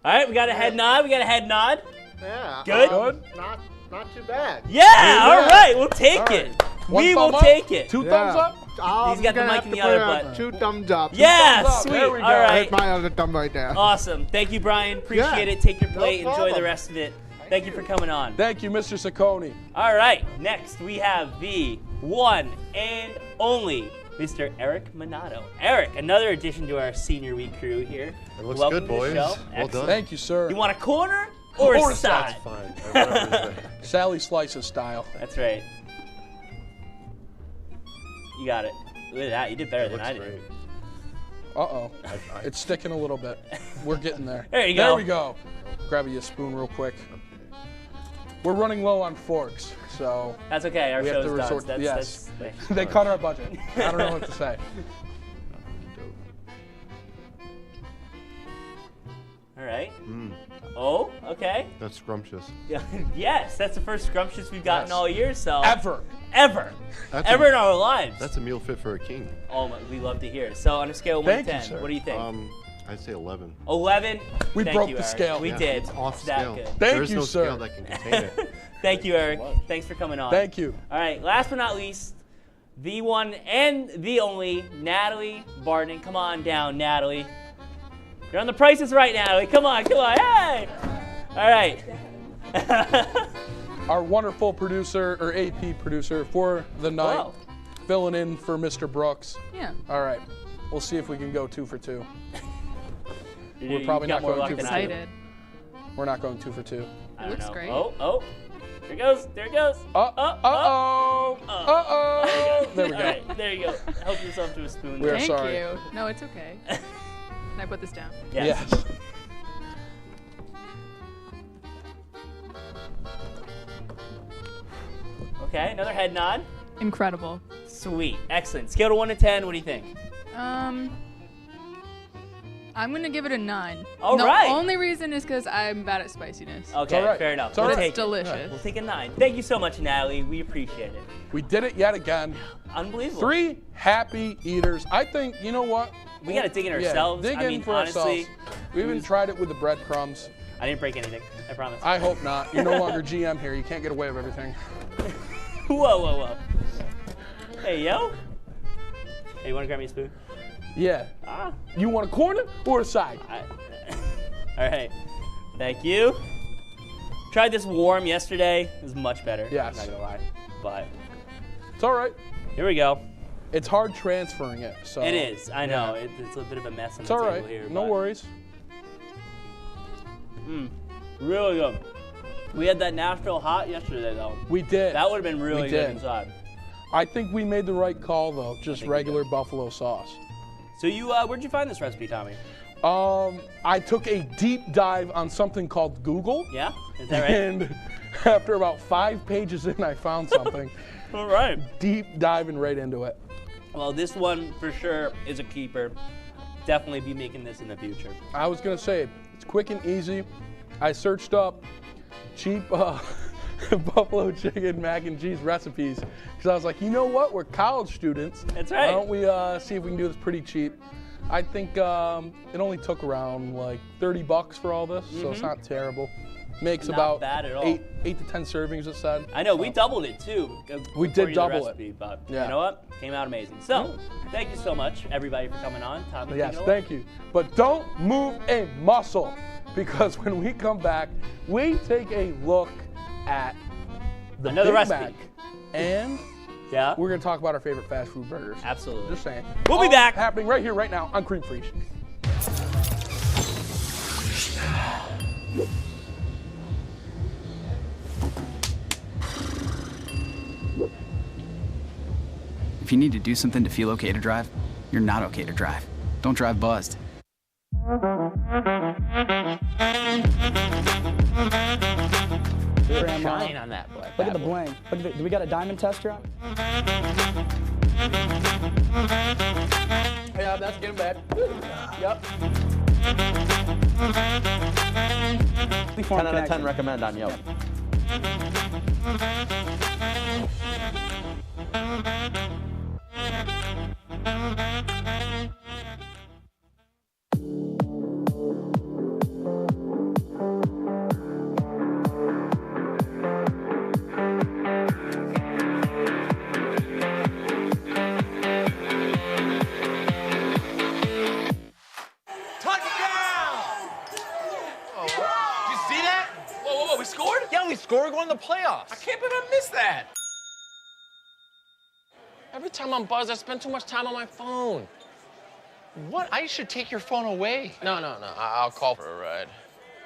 All right, we got a head nod. Yeah. Good? Not too bad. Yeah. All right. We'll take All it. right. One We will thumb up, take it. Two thumbs up. He's got the mic in the other button. 2 thumbs up. Yeah, thumbs up. sweet. There we go. All right. That's my other thumb right there. Awesome. Thank you, Brian. Appreciate Yeah. it. Take your No plate. Enjoy the problem. rest of it. Thank you for coming on. Thank you, Mr. Ciccone. All right. Next, we have the one and only Mr. Eric Minato. Eric, another addition to our senior week crew here. It looks Welcome good, to the boys. show. Well Excellent. done. Thank you, sir. You want a corner or a side? That's fine. Whatever's there. Sally Slice's style. That's right. You got it. Look at that. You did better It than looks I did. great. Uh-oh. It's sticking a little bit. We're getting there. There you There go. we go. Grab you a spoon real quick. We're running low on forks, so That's okay. Our we have show's to done. resort. That's, Yes. that's, They cut our budget. I don't know what to say. all right. Mm, Oh, okay. that's scrumptious. Yeah. Yes, that's the first scrumptious we've gotten Yes. all year. So Ever. ever That's in a- our lives. That's a meal fit for a king. Oh, we love to hear it. So on a scale of 1 Thank to you, 10, sir. what do you think? I'd say 11. 11. We Thank broke you, the Eric. scale. We Yeah, did. it's off That scale. good. Thank there is you, no sir. scale that can contain it. Thank you, Eric. Thanks for coming on. Thank you. All right, last but not least, the one and the only Natalie Barton. Come on down, Natalie. You're on The Price is Right, Natalie. Come on, hey! All right. Our wonderful producer, or AP producer, for the night, Whoa. filling in for Mr. Brooks. Yeah. All right. We'll see if we can go 2 for 2. You We're probably got not more going luck 2 than for I 2. did. Excited. We're not going 2 for 2. I don't looks know. great. Oh. There it goes. There it goes. Uh-oh. Uh-oh. There we go. All right, there you go. Help yourself to a spoon. We are Thank sorry. you. No, it's okay. Can I put this down? Yes. Okay, another head nod. Incredible. Sweet, excellent. Scale to 1 to 10, what do you think? I'm gonna give it a 9. All the right. only reason is because I'm bad at spiciness. Okay, fair enough. But We'll it's take it. delicious. We'll take a 9. Thank you so much, Natalie. We appreciate it. We did it yet again. Unbelievable. 3 happy eaters. I think, you know what? We gotta dig in ourselves. Dig I in mean, for honestly, ourselves. We even tried it with the breadcrumbs. I didn't break anything. I promise. I hope not. You're no longer GM here. You can't get away with everything. Whoa, whoa, whoa. Hey, yo. Hey, you wanna grab me a spoon? Yeah. You want a corner or a side? All right. Thank you. Tried this warm yesterday. It was much better. Yes. I'm not gonna lie. But it's all right. Here we go. It's hard transferring it. So it is. I know. yeah. It's a bit of a mess on It's the all table right. here. No but- worries. Really good. We had that Nashville hot yesterday, though. We did. That would have been really We good did. inside. I think we made the right call though. Just regular buffalo sauce. So you, where'd you find this recipe, Tommy? I took a deep dive on something called Google. Yeah? Is that right? And after about 5 pages in, I found something. All right. Deep diving right into it. Well, this one for sure is a keeper. Definitely be making this in the future. I was gonna say, it's quick and easy. I searched up cheap buffalo chicken mac and cheese recipes because I was like, you know what? We're college students. That's right. Why don't we see if we can do this pretty cheap? I think it only took around like $30 for all this, so it's not terrible. Makes Not about bad at all. 8 to 10 servings, it said. I know, we doubled it too. We did according to the double it. recipe, But Yeah. you know what? Came out amazing. So, thank you so much, everybody, for coming on. Tommy, Yes, take it away. thank you. But don't move a muscle because when we come back, we take a look at the Another Big recipe. Mac, and we're going to talk about our favorite fast food burgers. Absolutely. Just saying. We'll be All back. Happening right here, right now on Creme Friache. If you need to do something to feel okay to drive, you're not okay to drive. Don't drive buzzed. Shine on that black. Look at the bling. Look at do we got a diamond tester on? Yeah, that's getting bad. Yep. 10 out of 10 recommend on Yelp. Score going to the playoffs. I can't believe I missed that. Every time I'm buzzed, I spend too much time on my phone. What? I should take your phone away. No. I'll call for a ride.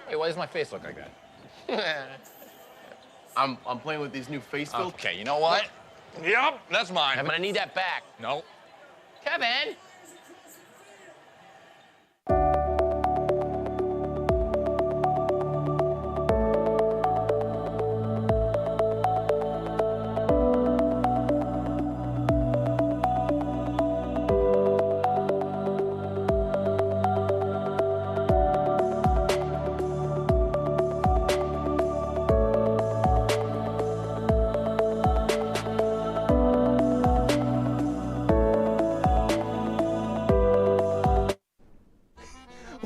Wait, why does my face look like that? I'm playing with these new face filters. Okay, you know what? Yep, that's mine. But I need that back. No. Kevin!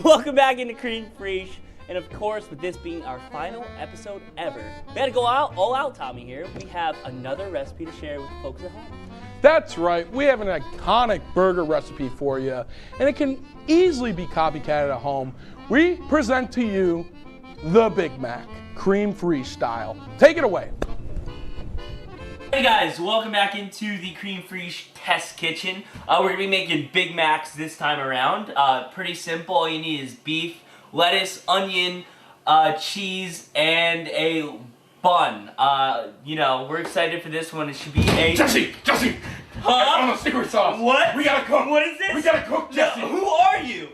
Welcome back into Creme Friache. And of course, with this being our final episode ever, we had to go all out, Tommy, here. We have another recipe to share with the folks at home. That's right. We have an iconic burger recipe for you, and it can easily be copycatted at home. We present to you the Big Mac, Creme Friache style. Take it away. Hey guys, welcome back into the Creme Friache test kitchen. We're gonna be making Big Macs this time around. Pretty simple. All you need is beef, lettuce, onion, cheese, and a bun. You know, we're excited for this one. It should be a Jesse! Huh? I found a secret sauce. What? We gotta cook. What is this? We gotta cook, Jesse. No, who are you?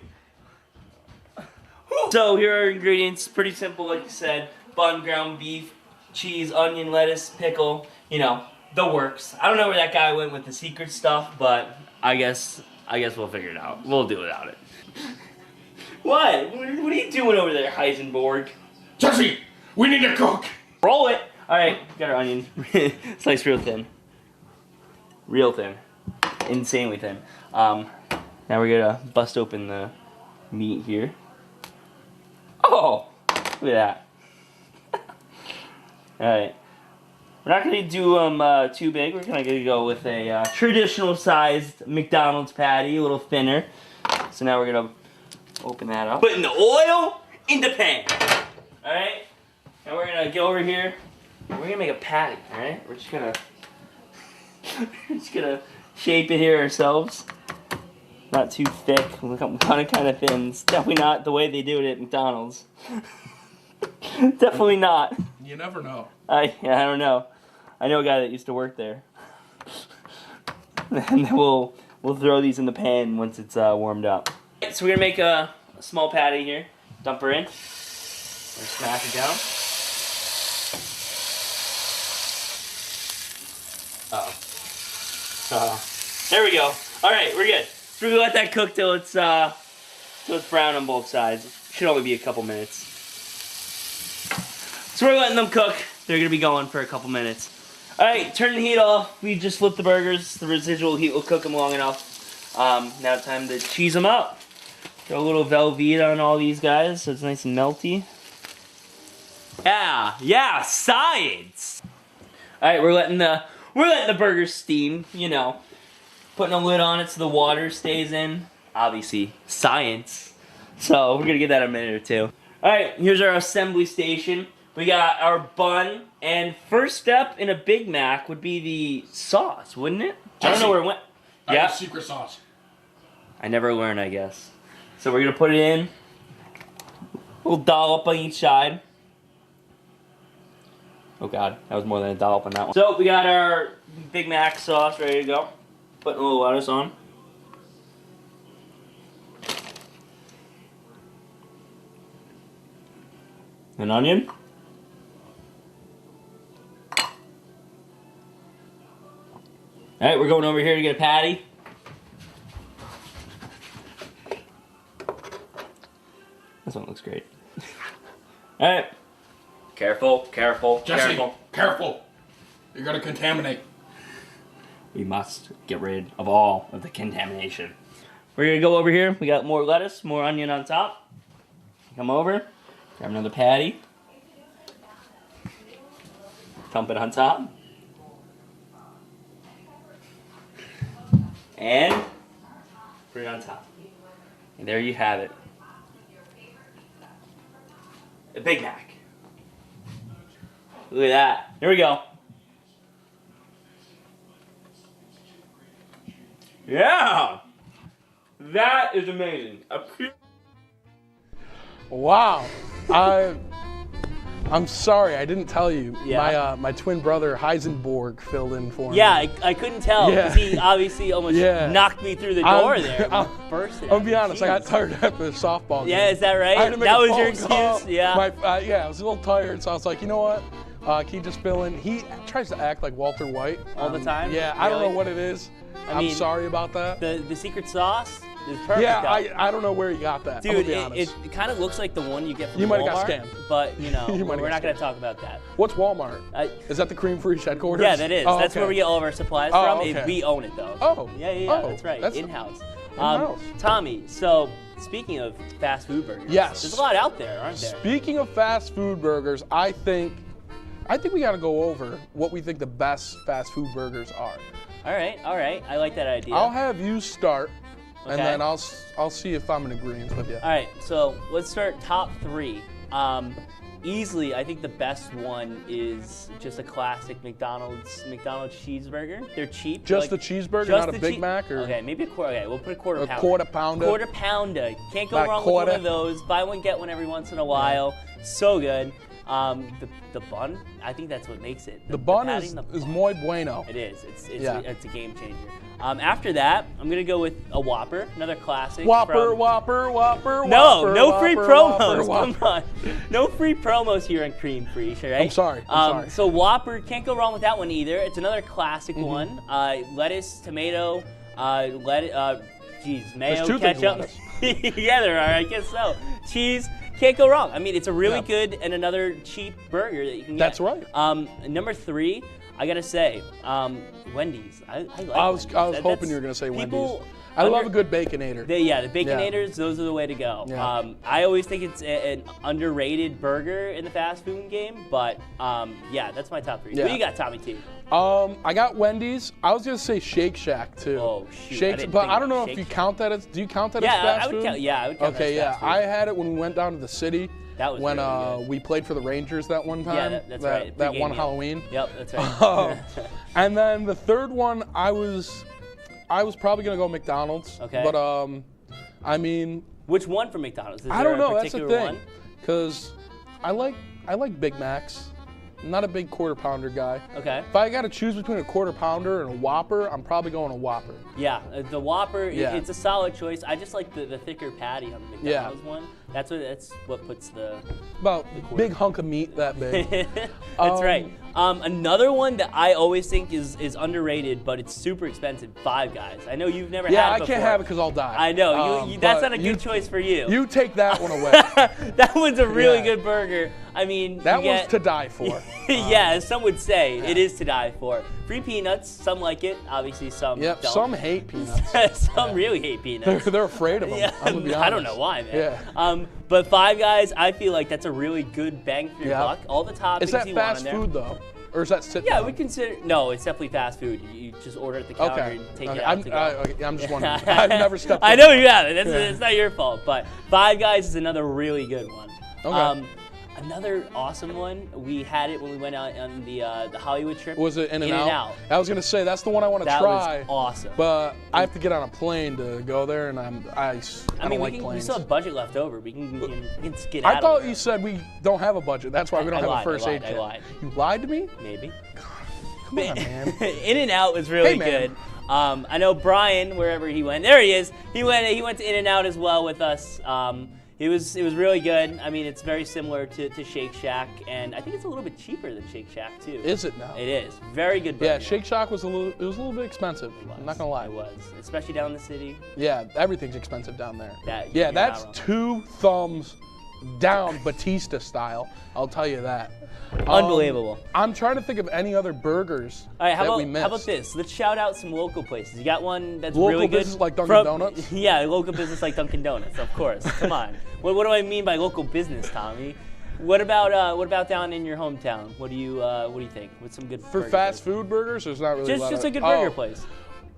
So here are our ingredients. Pretty simple, like you said. Bun, ground beef, cheese, onion, lettuce, pickle, you know, the works. I don't know where that guy went with the secret stuff, but I guess we'll figure it out. We'll do without it. What? What are you doing over there, Heisenberg? Jesse, we need to cook. Roll it. All right, got our onion. Sliced real thin. Real thin. Insanely thin. Now we're gonna bust open the meat here. Oh, look at that. All right. We're not gonna do them too big. We're gonna go with a traditional sized McDonald's patty, a little thinner. So now we're gonna open that up. Putting the oil in the pan. All right. Now we're gonna go over here. We're gonna make a patty. All right. We're just gonna shape it here ourselves. Not too thick. Kind of thin. It's definitely not the way they do it at McDonald's. Definitely not. You never know. I don't know. I know a guy that used to work there. And then we'll throw these in the pan once it's warmed up. So we're gonna make a small patty here. Dump her in. Or smash it down. There we go. All right, we're good. So we're gonna let that cook till it's brown on both sides. Should only be a couple minutes. So we're letting them cook. They're gonna be going for a couple minutes. All right, turn the heat off. We just flipped the burgers. The residual heat will cook them long enough. Now it's time to cheese them up. Throw a little Velveeta on all these guys so it's nice and melty. Yeah, science. All right, we're letting the burgers steam. You know, putting a lid on it so the water stays in. Obviously, science. So we're gonna give that a minute or two. All right, here's our assembly station. We got our bun, and first step in a Big Mac would be the sauce, wouldn't it? I don't know where it went. Yeah, secret sauce. I never learned, I guess. So we're gonna put it in. A little dollop on each side. Oh God, that was more than a dollop on that one. So we got our Big Mac sauce ready to go. Putting a little lettuce on. An onion. All right, we're going over here to get a patty. This one looks great. All right. Careful, careful, Jesse, careful. careful. You're gonna contaminate. We must get rid of all of the contamination. We're gonna go over here. We got more lettuce, more onion on top. Come over, grab another patty. Dump it on top. And put it on top. And there you have it. A Big Mac. Look at that. Here we go. Yeah! That is amazing. Wow. I'm sorry, I didn't tell you. Yeah. My twin brother Heisenberg filled in for me. Yeah, I couldn't tell because he obviously almost knocked me through the door there. I'll be honest, I got tired after the softball game. Yeah, is that right? I had to make That a was phone your excuse? call. Yeah. I was a little tired, so I was like, you know what? Can you just fill in? He tries to act like Walter White. All the time? Yeah, I don't Really? know what it is. I I'm mean, sorry about that. The secret sauce is perfect. Yeah, though. I don't know where he got that. I'm Dude, gonna be honest. it kind of looks like the one you get from You might Walmart, have got scammed. but you know, You might have we're got not going scammed. to talk about that. What's Walmart? Is that the Creme Friache headquarters? Yeah, that is. Oh, That's okay. where we get all of our supplies Oh, from. okay. We own it though. Oh. Yeah, Oh, that's right. that's- In-house. In-house. Tommy, so speaking of fast food burgers, Yes. there's a lot out there, aren't there? Speaking of fast food burgers, I think we got to go over what we think the best fast food burgers are. All right. I like that idea. I'll have you start, and Okay. then I'll see if I'm in agreement with you. All right, so let's start top three. Easily, I think the best one is just a classic McDonald's cheeseburger. They're cheap. Just the cheeseburger, just not a the Big Mac, or okay, maybe a quarter. Okay, we'll put a quarter a pounder. quarter pounder. Quarter pounder. Can't go About a wrong with one quarter. of those. Buy one, get one every once in a while. So good. The bun, I think that's what makes it. The bun patty is muy bueno. It is. It's Yeah. it's a game changer. After that, I'm gonna go with a Whopper, another classic. Whopper. No free promos. Whopper. Come on, no free promos here on Creme Friache, right? I'm sorry. So Whopper, can't go wrong with that one either. It's another classic one. Lettuce, tomato, mayo, There's two things ketchup. with Yeah, there are. I guess so. Cheese. Can't go wrong. I mean, it's a really good and another cheap burger that you can get. That's right. Number 3, I gotta say, Wendy's. I like I was Wendy's. hoping you were gonna say Wendy's. People I love a good Baconator. the Baconators, those are the way to go. Yeah. I always think it's an underrated burger in the fast food game, but yeah, that's my top 3. Yeah. What do you got, Tommy T? I got Wendy's. I was gonna say Shake Shack too. Oh shoot! Shake, but I don't know if you count that as. Do you count that as fast food? I would count Okay, that as fast food. I had it when we went down to the city. That was when really good. we played for the Rangers that one time. Yeah, that's right. That Pregame one meal. Halloween. Yep, that's right. And then the third one, I was probably gonna go McDonald's. Okay. But I mean, which one from McDonald's? Is I there don't know. a That's the particular thing, one? because I like Big Macs. I'm not a big quarter pounder guy. Okay. If I got to choose between a quarter pounder and a Whopper, I'm probably going a Whopper. Yeah, the Whopper, Yeah. it's a solid choice. I just like the thicker patty on the McDonald's one. That's what puts the About big hunk of meat that big. That's right. Another one that I always think is underrated, but it's super expensive. Five Guys. I know you've never had it Yeah, I before. can't have it because I'll die. I know. That's but not a good choice for you. You take that one away. That one's a really Yeah. good burger. I mean, That you one's get- to die for. Yeah, as some would say, it is to die for. Free peanuts, some like it. Obviously, some Yep, don't. some hate peanuts. Some really hate peanuts. They're afraid of them. Yeah, I'm gonna be I don't honest. know why, man. Yeah. But Five Guys, I feel like that's a really good bang for your Yeah. buck. All the toppings Is that you want fast in there. food though, or is that sit Yeah, down? we consider. No, it's definitely fast food. You just order at the counter Okay. and take Okay. it out to go. okay, I'm just wondering. I've never stepped. I in. know you haven't. That's Yeah. it's not your fault. But Five Guys is another really good one. Okay. Another awesome one. We had it when we went out on the Hollywood trip. Was it In and In-N-Out? Out? I was gonna say that's the one I want to That try. was awesome. But I have to get on a plane to go there, and I I don't mean, like we planes. still have budget left over. We can skid out. I thought you said we don't have a budget. That's why we don't I have lied, a first I aid lied, I kit. lied. You lied to me? Maybe. Come on, man. In-N-Out was really Hey, man. good. I know Brian, wherever he went, there he is. He went to In-N-Out as well with us. It was really good. I mean, it's very similar to Shake Shack, and I think it's a little bit cheaper than Shake Shack too. Is it now? It is. Very good burger. Yeah, Shake Shack was a little bit expensive. I'm not gonna lie. It was, especially down in the city. Yeah, everything's expensive down there. Yeah, Yeah, you're that's not 2 thumbs down Batista style. I'll tell you that. Unbelievable. I'm trying to think of any other burgers All right, that we missed. how about this? Let's shout out some local places. You got one that's Local really good? business like Dunkin' Donuts? Yeah, local business like Dunkin' Donuts, of course. Come on. What do I mean by local business, Tommy? What about down in your hometown? What do you think? What's some good For burger fast places? food burgers, there's not really Just a good burger place.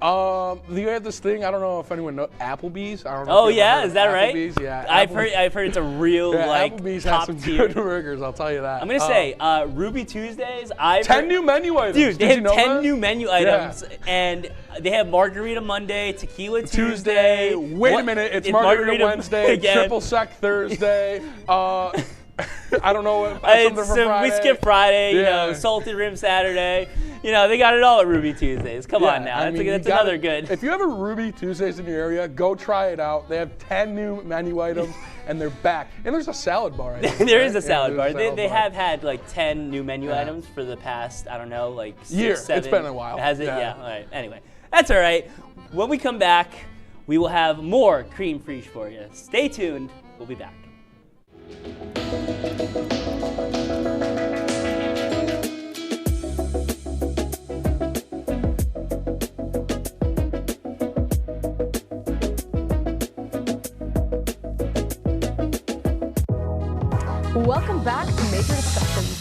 You have this thing. I don't know if anyone knows Applebee's. I don't know. Oh if you've ever yeah, heard is of that right? Applebee's. Yeah, I've Applebee's. heard it's a real Yeah, like Applebee's top has some tier. good burgers. I'll tell you that. I'm gonna say Ruby Tuesdays. 10 new menu items. Dude, they Did have you know 10 that? new menu Yeah. items, and they have Margarita Monday, Tequila Tuesday. Wait a minute, it's Margarita Wednesday, again. Triple Sec Thursday. I don't know if something for Friday. We skip Friday, Yeah. Salted Rim Saturday. They got it all at Ruby Tuesdays. Come on now, I mean, that's you gotta- another good. If you have a Ruby Tuesdays in your area, go try it out. They have 10 new menu items, and they're back. And there's a salad bar. I think, There right? is a salad there's bar. a salad They bar. have had like 10 new menu Yeah. items for the past, I don't know, like 6, Year. 7. It's been a while. Has it? Yeah. Yeah. All right. Anyway, that's all right. When we come back, we will have more Creme Friache for you. Stay tuned. We'll be back. Welcome back to Major Discussions.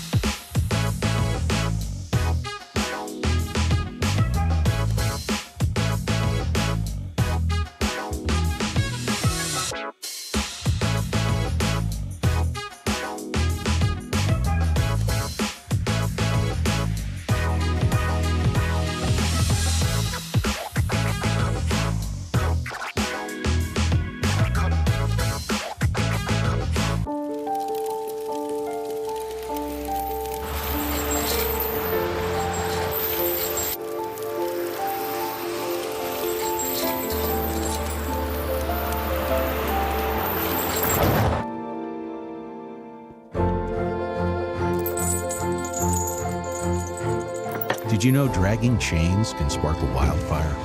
Did you know dragging chains can spark a wildfire?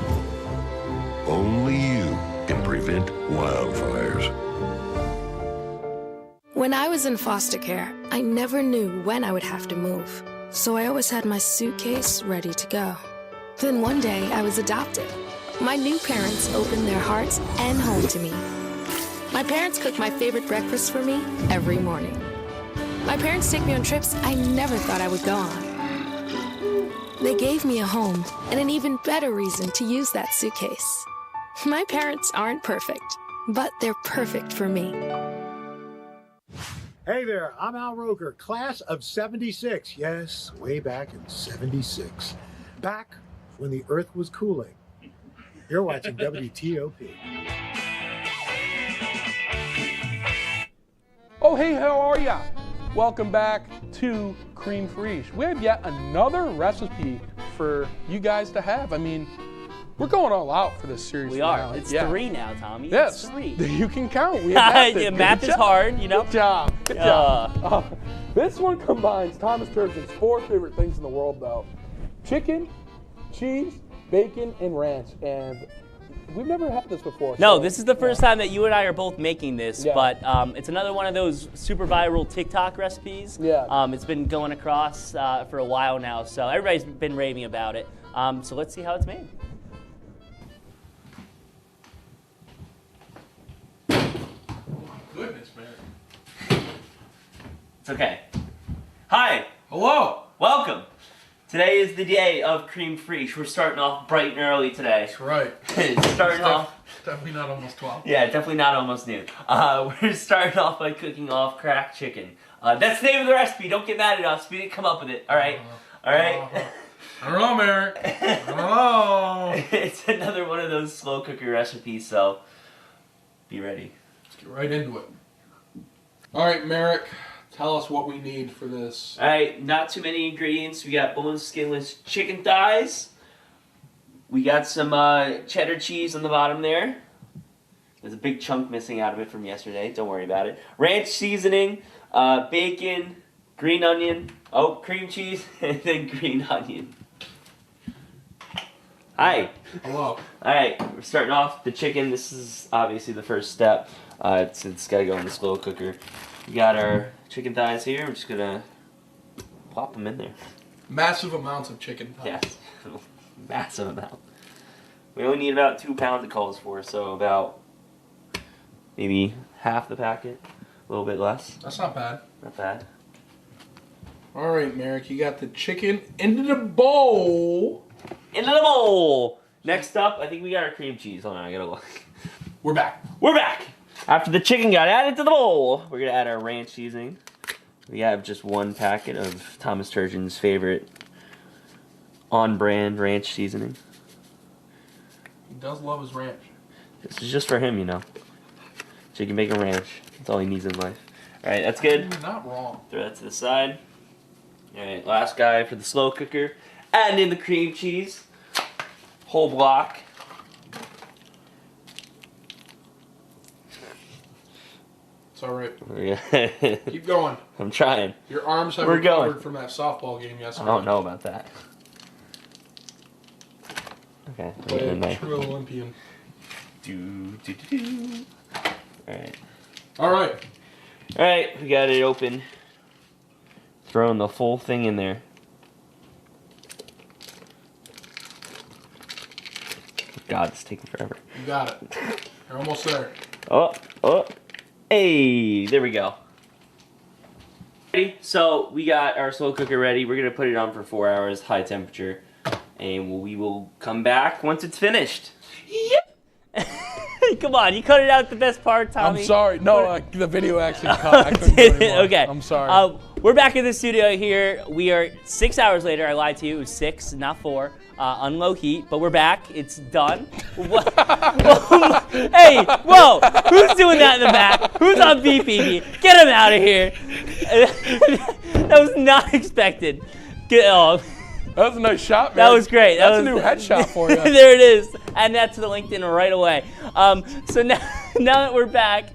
Only you can prevent wildfires. When I was in foster care, I never knew when I would have to move. So I always had my suitcase ready to go. Then one day, I was adopted. My new parents opened their hearts and home to me. My parents cook my favorite breakfast for me every morning. My parents take me on trips I never thought I would go on. They gave me a home and an even better reason to use that suitcase. My parents aren't perfect, but they're perfect for me. Hey there, I'm Al Roker, class of 76. Yes, way back in 76. Back when the earth was cooling. You're watching WTOP. Oh, hey, how are ya? Welcome back to Creme Friache. We have yet another recipe for you guys to have. I mean, we're going all out for this series. We are. It's 3 now, Tommy. Yes. It's 3. You can count. We have Yeah, math is hard, you know. Good job. Good job. This one combines Thomas Turgeon's 4 favorite things in the world, though: chicken, cheese, bacon, and ranch. And we've never had this before. No, so, this is the first time that you and I are both making this, but it's another one of those super viral TikTok recipes. Yeah. It's been going across for a while now, so everybody's been raving about it. So let's see how it's made. Goodness, man. It's okay. Hi. Hello. Welcome. Today is the day of Creme Friache. We're starting off bright and early today. That's right. Starting off. Definitely not almost 12. Yeah, definitely not almost noon. We're starting off by cooking off cracked chicken. That's the name of the recipe. Don't get mad at us. We didn't come up with it. All right. All right. I don't know, Merrick. I don't know. It's another one of those slow cooker recipes, so be ready. Let's get right into it. All right, Merrick, tell us what we need for this. All right, not too many ingredients. We got boneless, skinless chicken thighs. We got some cheddar cheese on the bottom there. There's a big chunk missing out of it from yesterday. Don't worry about it. Ranch seasoning, bacon, green onion, cream cheese, and then green onion. Hi. Hello. All right, we're starting off the chicken. This is obviously the first step. It's got to go in the slow cooker. We got our chicken thighs here. We're just gonna plop them in there. Massive amounts of chicken thighs. Yes, massive amount. We only need about 2 pounds it calls for, so about maybe half the packet, a little bit less. That's not bad. Not bad. All right, Merrick, you got the chicken into the bowl. Into the bowl. Next up, I think we got our cream cheese. Hold on, I gotta look. We're back. We're back. After the chicken got added to the bowl, we're gonna add our ranch seasoning. We have just 1 packet of Thomas Turgeon's favorite on-brand ranch seasoning. He does love his ranch. This is just for him, you know. Chicken bacon ranch. That's all he needs in life. All right, that's good. You're not wrong. Throw that to the side. All right, last guy for the slow cooker. Add in the cream cheese. Whole block. It's all right. Yeah. Keep going. I'm trying. Your arms have We're recovered going. from that softball game yesterday. I don't know about that. Okay. Like in a there. true Olympian. All right. All right. All right. We got it open. Throwing the full thing in there. God, it's taking forever. You got it. You're almost there. Oh. Hey, there we go. Ready? So we got our slow cooker ready. We're gonna put it on for 4 hours, high temperature, and we will come back once it's finished. Yep. Come on, you cut it out the best part, Tommy. I'm sorry. No, the video actually cut. I couldn't do it anymore. Okay. I'm sorry. We're back in the studio here. We are 6 hours later. I lied to you. It was 6, not 4. On low heat, but we're back. It's done. Hey, whoa! Who's doing that in the back? Who's on BPB? Get him out of here! That was not expected. That was a nice shot, man. That was great. That's a new headshot for you. There it is. Add that to the LinkedIn right away. So now that we're back,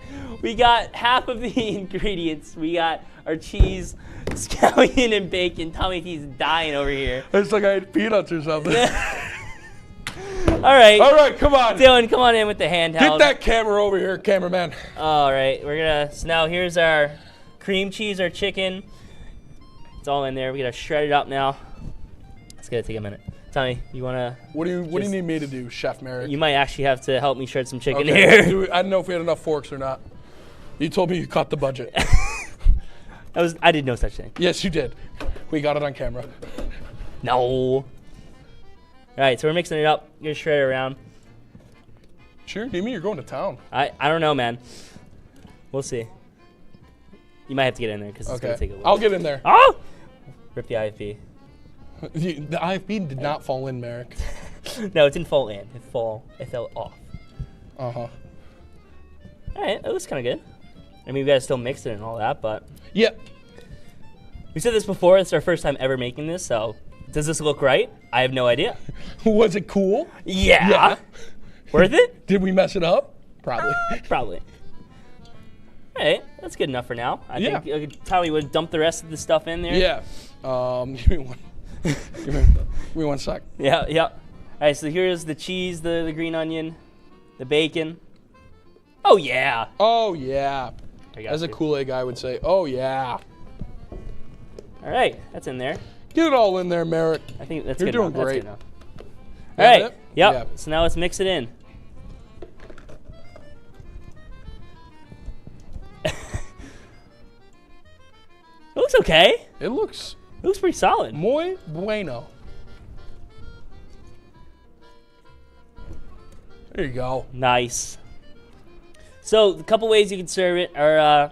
we got half of the ingredients. We got our cheese, Scallion and bacon. Tommy T's dying over here. It's like I had peanuts or something. All right. All right, come on. Dylan, come on in with the handheld. Get that camera over here, cameraman. All right, so now here's our cream cheese, our chicken. It's all in there. We gotta shred it up now. It's gonna take a minute. Tommy, you wanna? What do you need me to do, Chef Merrick? You might actually have to help me shred some chicken Okay, here. I didn't know if we had enough forks or not. You told me you cut the budget. I did no such thing. Yes, you did. We got it on camera. No. All right, so we're mixing it up. You're gonna shred it around. Sure, you mean you're going to town? I don't know, man. We'll see. You might have to get in there because it's gonna take a while. I'll get in there. Oh! Rip the IFB. The IFB did not fall in, Merrick. No, it didn't fall in. It fell off. Uh-huh. All right, that looks kind of good. I mean, we gotta still mix it and all that, but. Yeah. We said this before. It's our first time ever making this, so does this look right? I have no idea. Was it cool? Yeah. Worth it? Did we mess it up? Probably. Probably. All right, that's good enough for now. I think Tommy would dump the rest of the stuff in there. Yeah. Give me one. give me 1 sec. Yeah. All right, so here's the cheese, the green onion, the bacon. Oh yeah. Oh yeah. As a you. Kool-Aid guy would say, oh yeah. All right, that's in there. Get it all in there, Merrick. I think that's You're good doing enough. great. That's good enough. All right. Yep. Yeah. So now let's mix it in. It looks okay. It looks pretty solid. Muy bueno. There you go. Nice. So a couple ways you can serve it are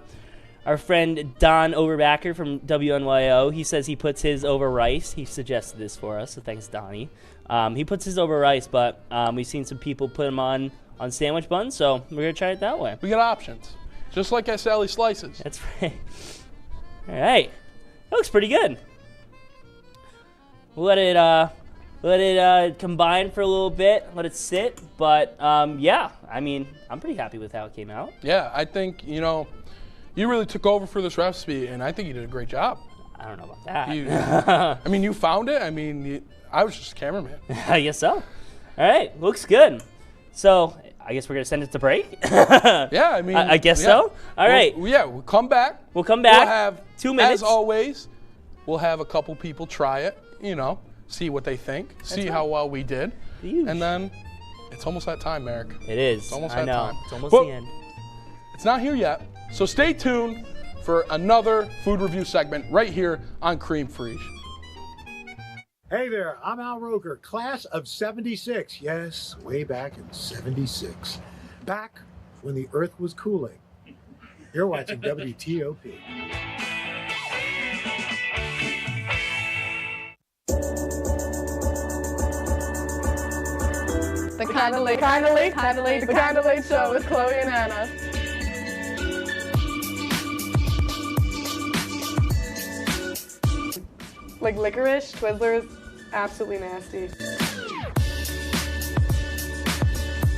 our friend Don Overbacker from WNYO. He says he puts his over rice. He suggested this for us, so thanks, Donnie. He puts his over rice, but we've seen some people put them on sandwich buns, so we're going to try it that way. We got options, just like at Sally Slices. That's right. All right. That looks pretty good. We'll let it combine for a little bit, let it sit, but yeah, I mean, I'm pretty happy with how it came out. Yeah, I think, you really took over for this recipe, and I think you did a great job. I don't know about that. I mean, you found it. I mean, I was just a cameraman. I guess so. All right, looks good. So I guess we're going to send it to break? Yeah, I mean. I guess so. All right. We'll come back. We'll come back. We'll have, 2 minutes. As always, we'll have a couple people try it, see what they think, see how well we did. And then it's almost that time, Merrick. It is. It's almost I that know. time. It's almost But the end. It's not here yet. So stay tuned for another food review segment right here on Creme Friache. Hey there, I'm Al Roker, class of 76. Yes, way back in 76. Back when the earth was cooling. You're watching WTOP. The Kind of Late Show with Chloe and Anna. Like licorice, Twizzlers, absolutely nasty.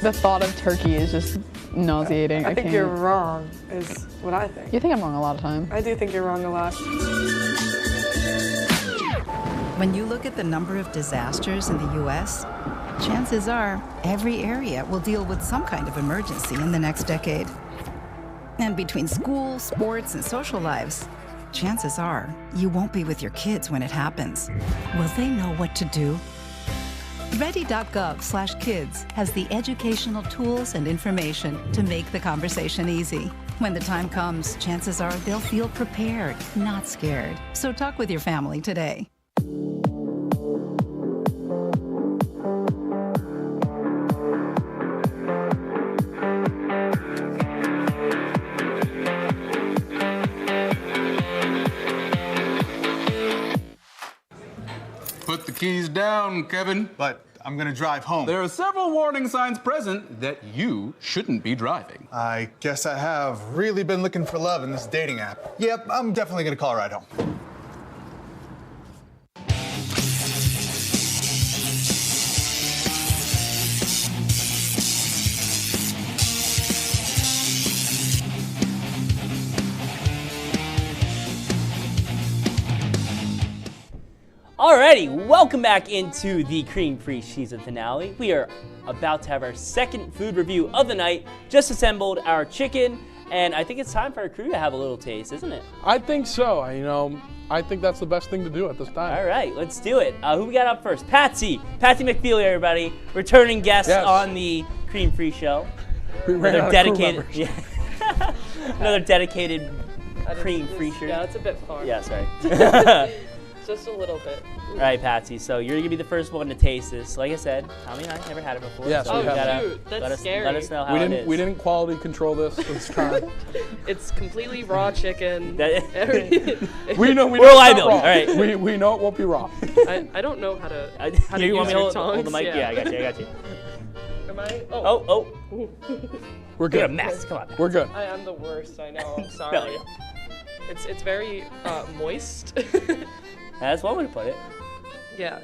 The thought of turkey is just nauseating. I think you're wrong, is what I think. You think I'm wrong a lot of time. I do think you're wrong a lot. When you look at the number of disasters in the U.S., chances are every area will deal with some kind of emergency in the next decade. And between school, sports, and social lives, chances are you won't be with your kids when it happens. Will they know what to do? Ready.gov/kids has the educational tools and information to make the conversation easy. When the time comes, chances are they'll feel prepared, not scared. So talk with your family today. Put the keys down, Kevin. But I'm gonna drive home. There are several warning signs present that you shouldn't be driving. I guess I have really been looking for love in this dating app. Yep, I'm definitely gonna call a ride home. Alrighty, welcome back into the Creme Friache season finale. We are about to have our second food review of the night. Just assembled our chicken, and I think it's time for our crew to have a little taste, isn't it? I think so. I think that's the best thing to do at this time. All right, let's do it. Who we got up first? Patsy McFeely, everybody, returning guest on the Creme Friache show. We ran out of crew members. Another dedicated Creme Friache. Yeah, it's a bit far. Yeah, sorry. Just a little bit. All right, Patsy, so you're going to be the first one to taste this. Like I said, Tommy and I never had it before. Yes, so we have. Shoot, that's scary. Let us know how it is. We didn't quality control this time. It's completely raw chicken. we know We're liability. All right. We know it won't be raw. I don't know how to you use want me to your hold the tongs. mic? Yeah, I got you. Am I? Oh. We're good. You're a mess. Come on. We're good. I am the worst. I know. I'm sorry. No, yeah. It's very moist. That's one way to put it. Yeah.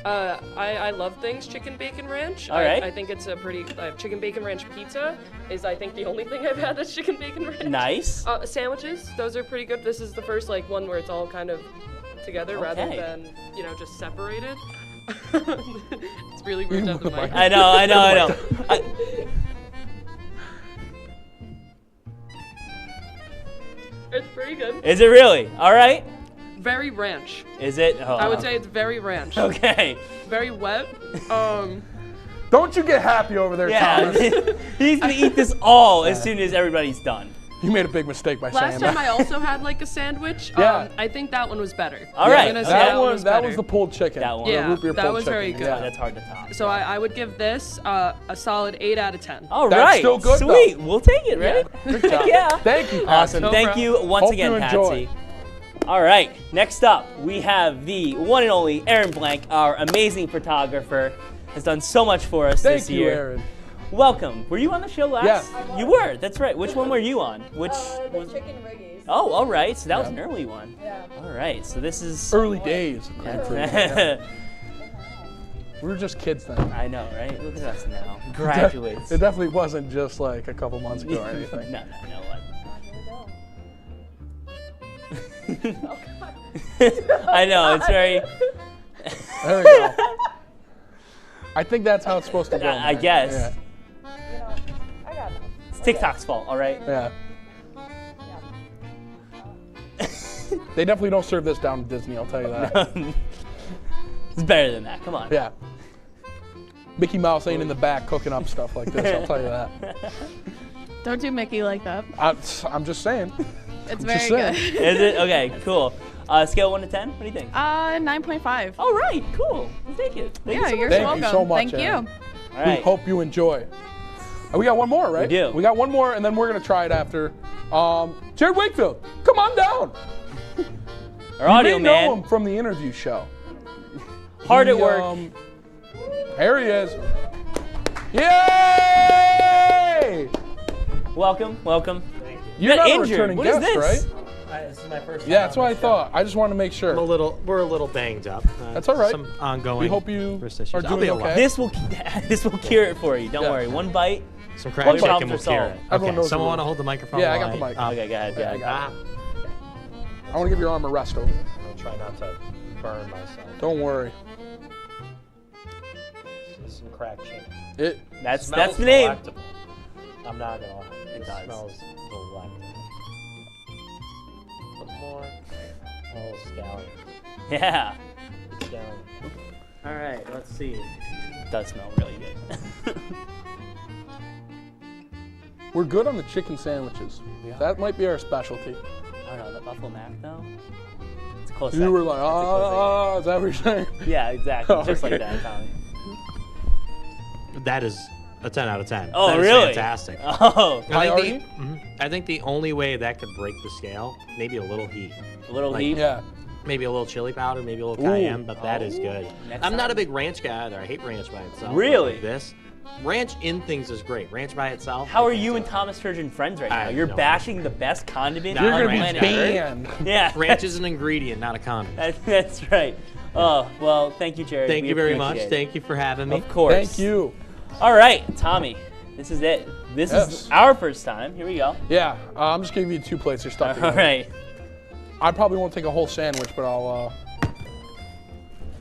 I love things chicken bacon ranch. All right. I think it's a pretty chicken bacon ranch pizza is I think the only thing I've had that's chicken bacon ranch. Nice. Sandwiches, those are pretty good. This is the first one where it's all kind of together rather than just separated. It's really weird to have the mic. I know. It's pretty good. Is it really? All right. Very ranch. Is it? Oh, I would say it's very ranch. Okay. Very wet. Don't you get happy over there, Thomas. He's going to eat this all as soon as everybody's done. You made a big mistake by saying Last that. time I also had a sandwich. Yeah. I think that one was better. All right. That was the pulled chicken. That one. Yeah, root beer that pulled was chicken. very good. Yeah, that's hard to top. So I would give this a solid 8 out of 10. All That's right. still good, Sweet. though. We'll take it, right? Good job. Yeah. Thank you, Awesome. Patsy. Thank you once Hope again, you enjoy. Patsy. All right. Next up, we have the one and only Aaron Blank, our amazing photographer, has done so much for us this Thank you, year. Aaron. Welcome. Were you on the show last? Yeah. You were. That's right. Which one were you on? Which? The chicken riggies. Oh, all right. So that was an early one. Yeah. All right. So this is Early days. Yeah. We were just kids then. I know, right? Look at us now. Graduates. It definitely wasn't just a couple months ago or anything. No. I know, it's very... There we go. I think that's how it's supposed to go. I guess. Yeah. I got it. It's TikTok's fault, all right? Yeah. They definitely don't serve this down at Disney, I'll tell you that. It's better than that, come on. Yeah. Mickey Mouse ain't in the back cooking up stuff like this, I'll tell you that. Don't do Mickey like that. I'm just saying. It's very good. Is it? Okay, cool. Scale 1 to 10, what do you think? 9.5. All right, cool. We'll take it. Yeah, Thank you're Thank welcome. you so much, Thank Aaron. you. All right. We hope you enjoy. We got one more, right? We do. We got one more, and then we're going to try it after. Jared Wakefield, come on down. Our audio you may know man. him from the interview show. Hard at work. There he is. Yay! Welcome. You're got not injured. a returning What is guest, this? right? This is my first. Yeah, that's what I thought. I just wanted to make sure. We're a little banged up. That's all right. Some ongoing. We hope you wrist issues. are I'll doing be okay. This will cure it for you. Don't worry. One bite. Some all crack your chicken problems will are cure solved. it. Everyone Okay. knows Someone the want to rules. hold the microphone? Yeah, I while got the mic. Okay, go ahead. I want to give your arm a rest over. I'll try not to burn myself. Don't worry. This is some crack chicken. That's Smells the name. delectable. I'm not gonna lie. It does. smells delectable. A little more. A little scallion. Yeah. Scallion. All right, let's see. It does smell really good. We're good on the chicken sandwiches. That might be our specialty. Oh no, the Buffalo Mac though? It's a close You second. were like, is that what you're saying? Yeah, exactly. Just Okay. like that, Tommy. That is a 10 out of 10. Oh, That is really? fantastic. Oh. I think the only way that could break the scale, maybe a little heat. A little heat? Yeah. Maybe a little chili powder, maybe a little Ooh. cayenne, but that is good. Next I'm not time. a big ranch guy either. I hate ranch by itself. but Really? like this ranch in things is great. Ranch by itself. How are you and Thomas Sturgeon friends right I now? have You're no bashing the best condiment You're on gonna be planet banned. Earth. Yeah. Ranch is an ingredient, not a condiment. That's right. Oh, well, thank you, Jared. Thank We you very much. appreciate it. Thank you for having me. Of course. Thank you. All right, Tommy. This is it. This is our first time. Here we go. Yeah, I'm just giving you 2 plates. You're stuck All together. right. I probably won't take a whole sandwich, but I'll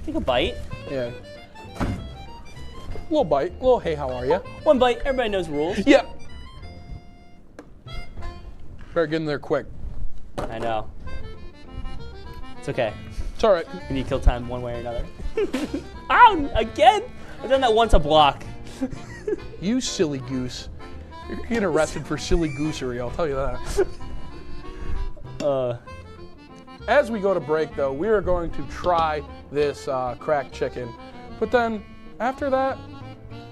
Take a bite. Yeah. Little bite. Little hey, how are you? One bite. Everybody knows rules. Yeah. Better get in there quick. I know. It's okay. It's all right. We need kill time one way or another. Ow! Again? I've done that once a block. You silly goose. You're getting arrested for silly goosery, I'll tell you that. As we go to break, though, we are going to try this cracked chicken. But then, after that,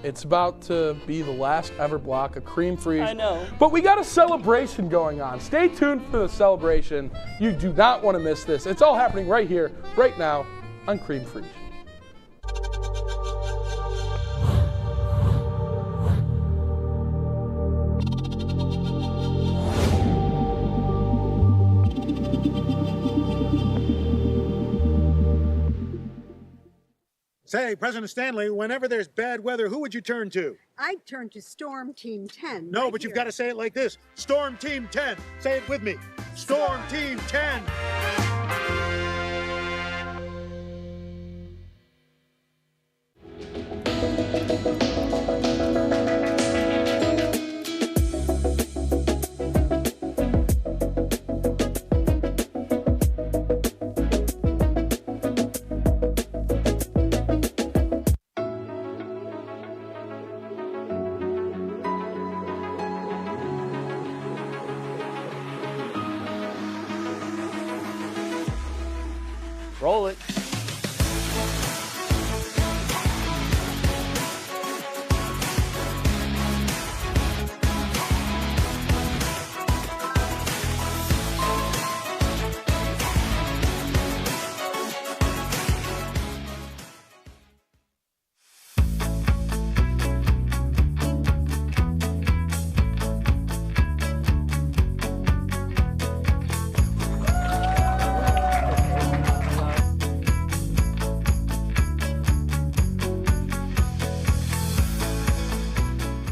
it's about to be the last ever block of Creme Friache. I know. But we got a celebration going on. Stay tuned for the celebration. You do not want to miss this. It's all happening right here, right now, on Creme Friache. Say, President Stanley, whenever there's bad weather, who would you turn to? I'd turn to Storm Team 10. No, but you've got to say it like this. Storm Team 10. Say it with me. Storm Team 10. Roll it.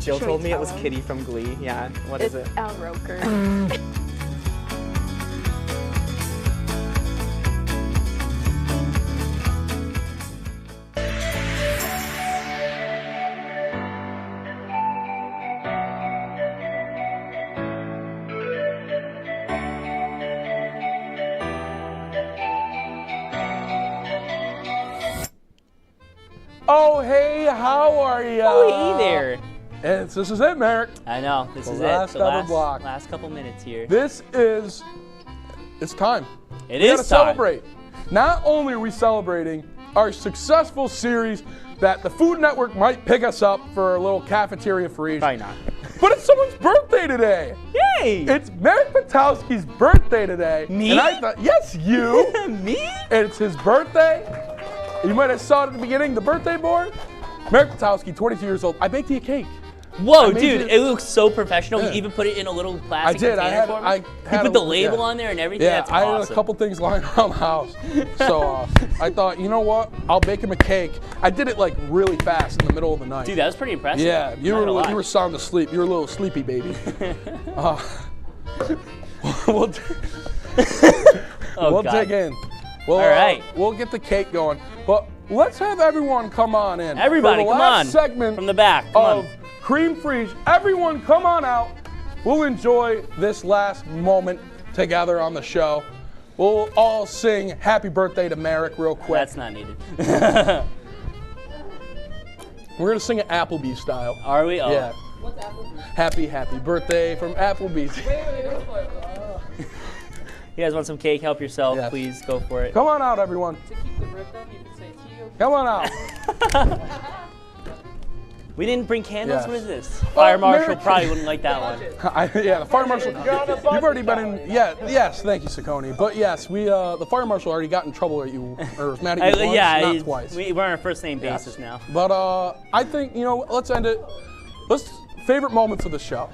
Jill told me it was Kitty from Glee. Yeah, what is it? It's Al Roker. Oh, hey, how are ya? Oh, hey there. This is it, Merrick. I know, this is it. Last The ever block. last couple minutes here. It's time. It We is gotta time. celebrate. Not only are we celebrating our successful series that the Food Network might pick us up for a little cafeteria free. Probably not. But it's someone's birthday today. Yay! It's Merrick Patowski's birthday today. Me? And I thought, yes, you. Me? It's his birthday. You might have saw it at the beginning, the birthday board. Merrick Patowski, 22 years old. I baked you a cake. Whoa, dude, it looks so professional. Yeah. You even put it in a little plastic I did. container for me? You put the label on there and everything? Yeah, That's I awesome. had a couple things lying around the house. So I thought, you know what? I'll bake him a cake. I did it like really fast in the middle of the night. Dude, that was pretty impressive. Yeah, you were sound asleep. You were a little sleepy, baby. We'll dig in. All right. We'll get the cake going. But let's have everyone come on in. Everybody, for the come last on. segment From the back, come on. Creme Friache. Everyone come on out. We'll enjoy this last moment together on the show. We'll all sing happy birthday to Merrick real quick. That's not needed. We're going to sing it Applebee's style. Are we? Oh. Yeah. What's Applebee's? Happy birthday from Applebee's. You guys want some cake? Help yourself. Yes. Please go for it. Come on out, everyone. To keep the rip up, you could say T.O. Come on out. We didn't bring candles? Yes. What is this? Fire marshal Merrick. probably wouldn't like that one. Yeah, the fire marshal. You've already been in. Yeah, yes, thank you, Saccone. But yes, the fire marshal already got in trouble at you, or was mad at you once, not twice. We're on a first name basis now. But I think let's end it. Favorite moments of the show.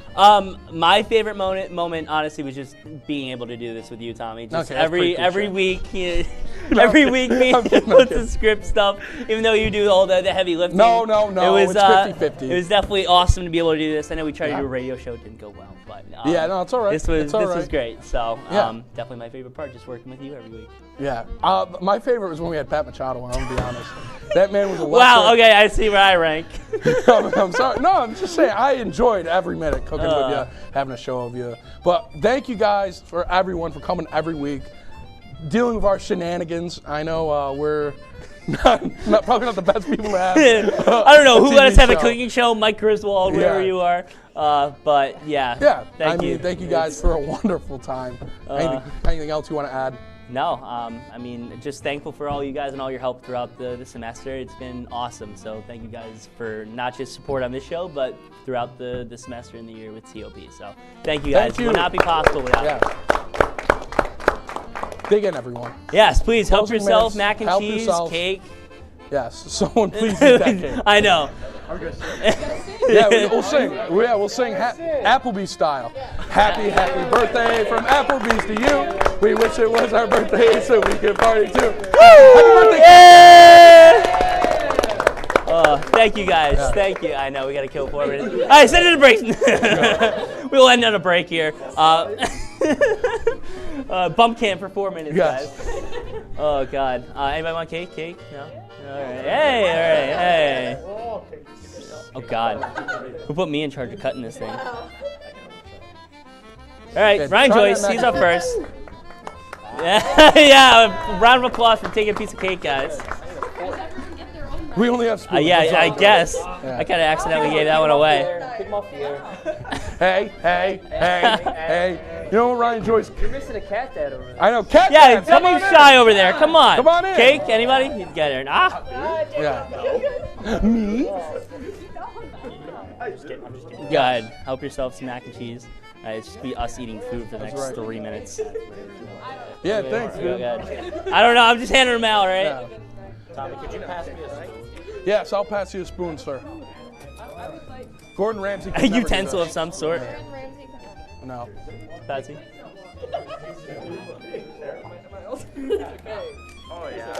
My favorite moment, honestly, was just being able to do this with you, Tommy. Just Okay, every week, every week, me with the script stuff. Even though you do all the heavy lifting. No. It was it's 50-50. It was definitely awesome to be able to do this. I know we tried to do a radio show, it didn't go well. but yeah, no, it's all right. This was great. So Yeah. definitely my favorite part, just working with you every week. Yeah. My favorite was when we had Pat Machado on, I'm going to be honest. That man was a Wow, okay, I see where I rank. I'm sorry. No, I'm just saying, I enjoyed every minute cooking with you, having a show of you. But thank you guys, for everyone, for coming every week, dealing with our shenanigans. I know we're probably not the best people to have. I don't know, who let us have a show. cooking show? Mike Griswold, wherever you are. But yeah, thank you. Thank you guys for a wonderful time. Anything else you want to add? No, I mean, just thankful for all you guys and all your help throughout the semester. It's been awesome. So thank you guys for not just support on this show, but throughout the semester and the year with TOP. So thank you guys. Thank you. It would not be possible without it. Dig in, everyone. Yes, please help Closing yourself. minutes, Mac and help cheese, yourself. cake. Yes, someone please eat that cake. I know. Yeah, we'll sing. Yeah, we'll sing Applebee's style. Happy birthday from Applebee's to you. We wish it was our birthday so we could party too. Happy birthday! Thank you guys. Yeah. Thank you. I know we got to kill 4 minutes. All right, send it a break. We'll end on a break here. Bump camp for 4 minutes, guys. Oh God. Anybody want cake? Cake? No. All right. Hey. All right. Hey. Oh God. Who put me in charge of cutting this thing? All right, Yeah, Ryan try Joyce. that He's mac up and first. Yeah. Round of applause for taking a piece of cake, guys. We only have spoons. Yeah, I guess. Yeah. I kind of accidentally gave that one away. Hey. You know what, Ryan Joyce? You're missing a cat dad over there. I know, cat Yeah, dad, come on in shy over there. Come on. Come on in. Cake? Anybody? You get here. Ah. Yeah. Me? I'm just kidding. Go ahead. Help yourself some mac and cheese. It's just be us eating food for the next 3 minutes. Yeah, thanks, Go dude. ahead. I don't know. I'm just handing them out, right? Yeah. Tommy, could you pass me a spoon? Yes, I'll pass you a spoon, sir. Gordon Ramsay. could never do Utensil that. of some sort. No. Patsy. Oh yeah.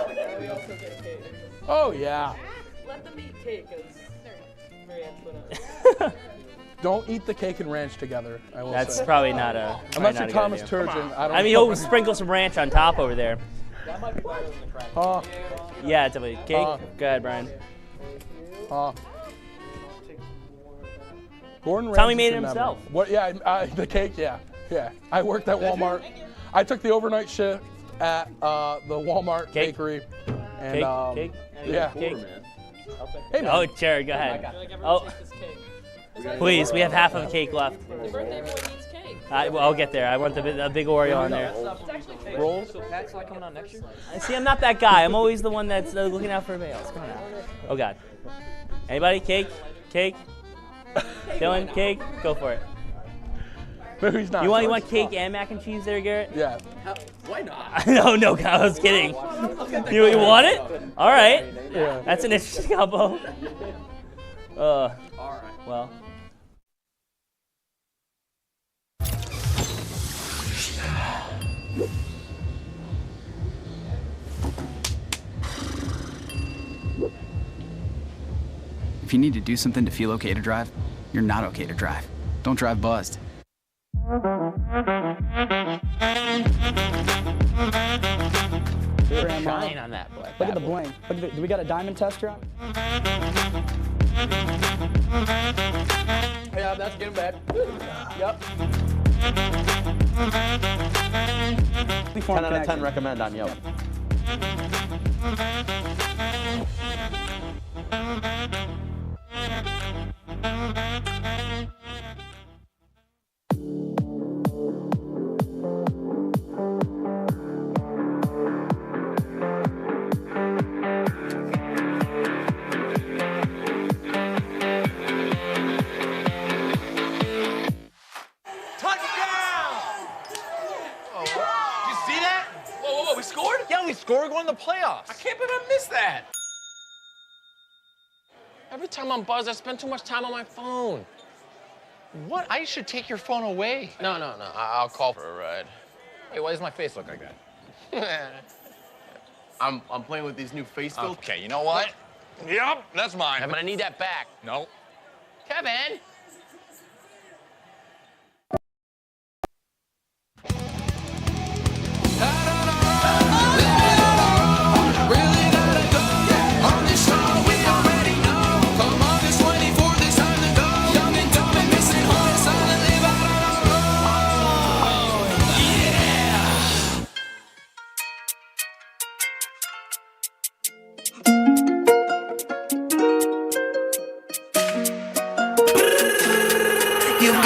Oh, yeah. Let them eat cake, as Marianne put out. Don't eat the cake and ranch together, I will That's say. probably not a. Unless probably you're not a Thomas good idea. Turgeon. I don't I mean, know. he'll sprinkle some ranch on top over there. That might be better than the crack. Yeah, definitely. Cake. Go ahead, Brian. Gordon Tommy Ramsay made it could never. himself. What? Yeah, the cake. Yeah. I worked at Walmart. I took the overnight shift at the Walmart bakery. And, Cake. Yeah. Cake. Hey, man. Oh, Jared, go ahead. Oh, please, we have half of a cake left. The birthday boy needs cake. I'll get there. I want the big Oreo on there. Rolls. So Pat's not coming on next year? See, I'm not that guy. I'm always the one that's looking out for everybody else. Come on now. Oh God. Anybody? Cake? Dylan, cake? Go for it. No, he's not. You want cake and mac and cheese there, Garrett? Yeah. Why not? No, I was kidding. You want it? All right. Yeah. That's an interesting combo. All right. Well. If you need to do something to feel okay to drive, you're not okay to drive. Don't drive buzzed. Shine on that black. Look at the bling. Look at do we got a diamond tester on? Yeah, that's getting bad. Yep. 10 out of 10 recommend on Yelp. Score going to the playoffs. I can't believe I missed that. Every time I'm buzzed, I spend too much time on my phone. What? I should take your phone away. No, I'll call for a ride. Wait, why does my face look like that? I'm playing with these new face filters. Okay, you know what? Yep, that's mine. Kevin, I need that back. No. Kevin!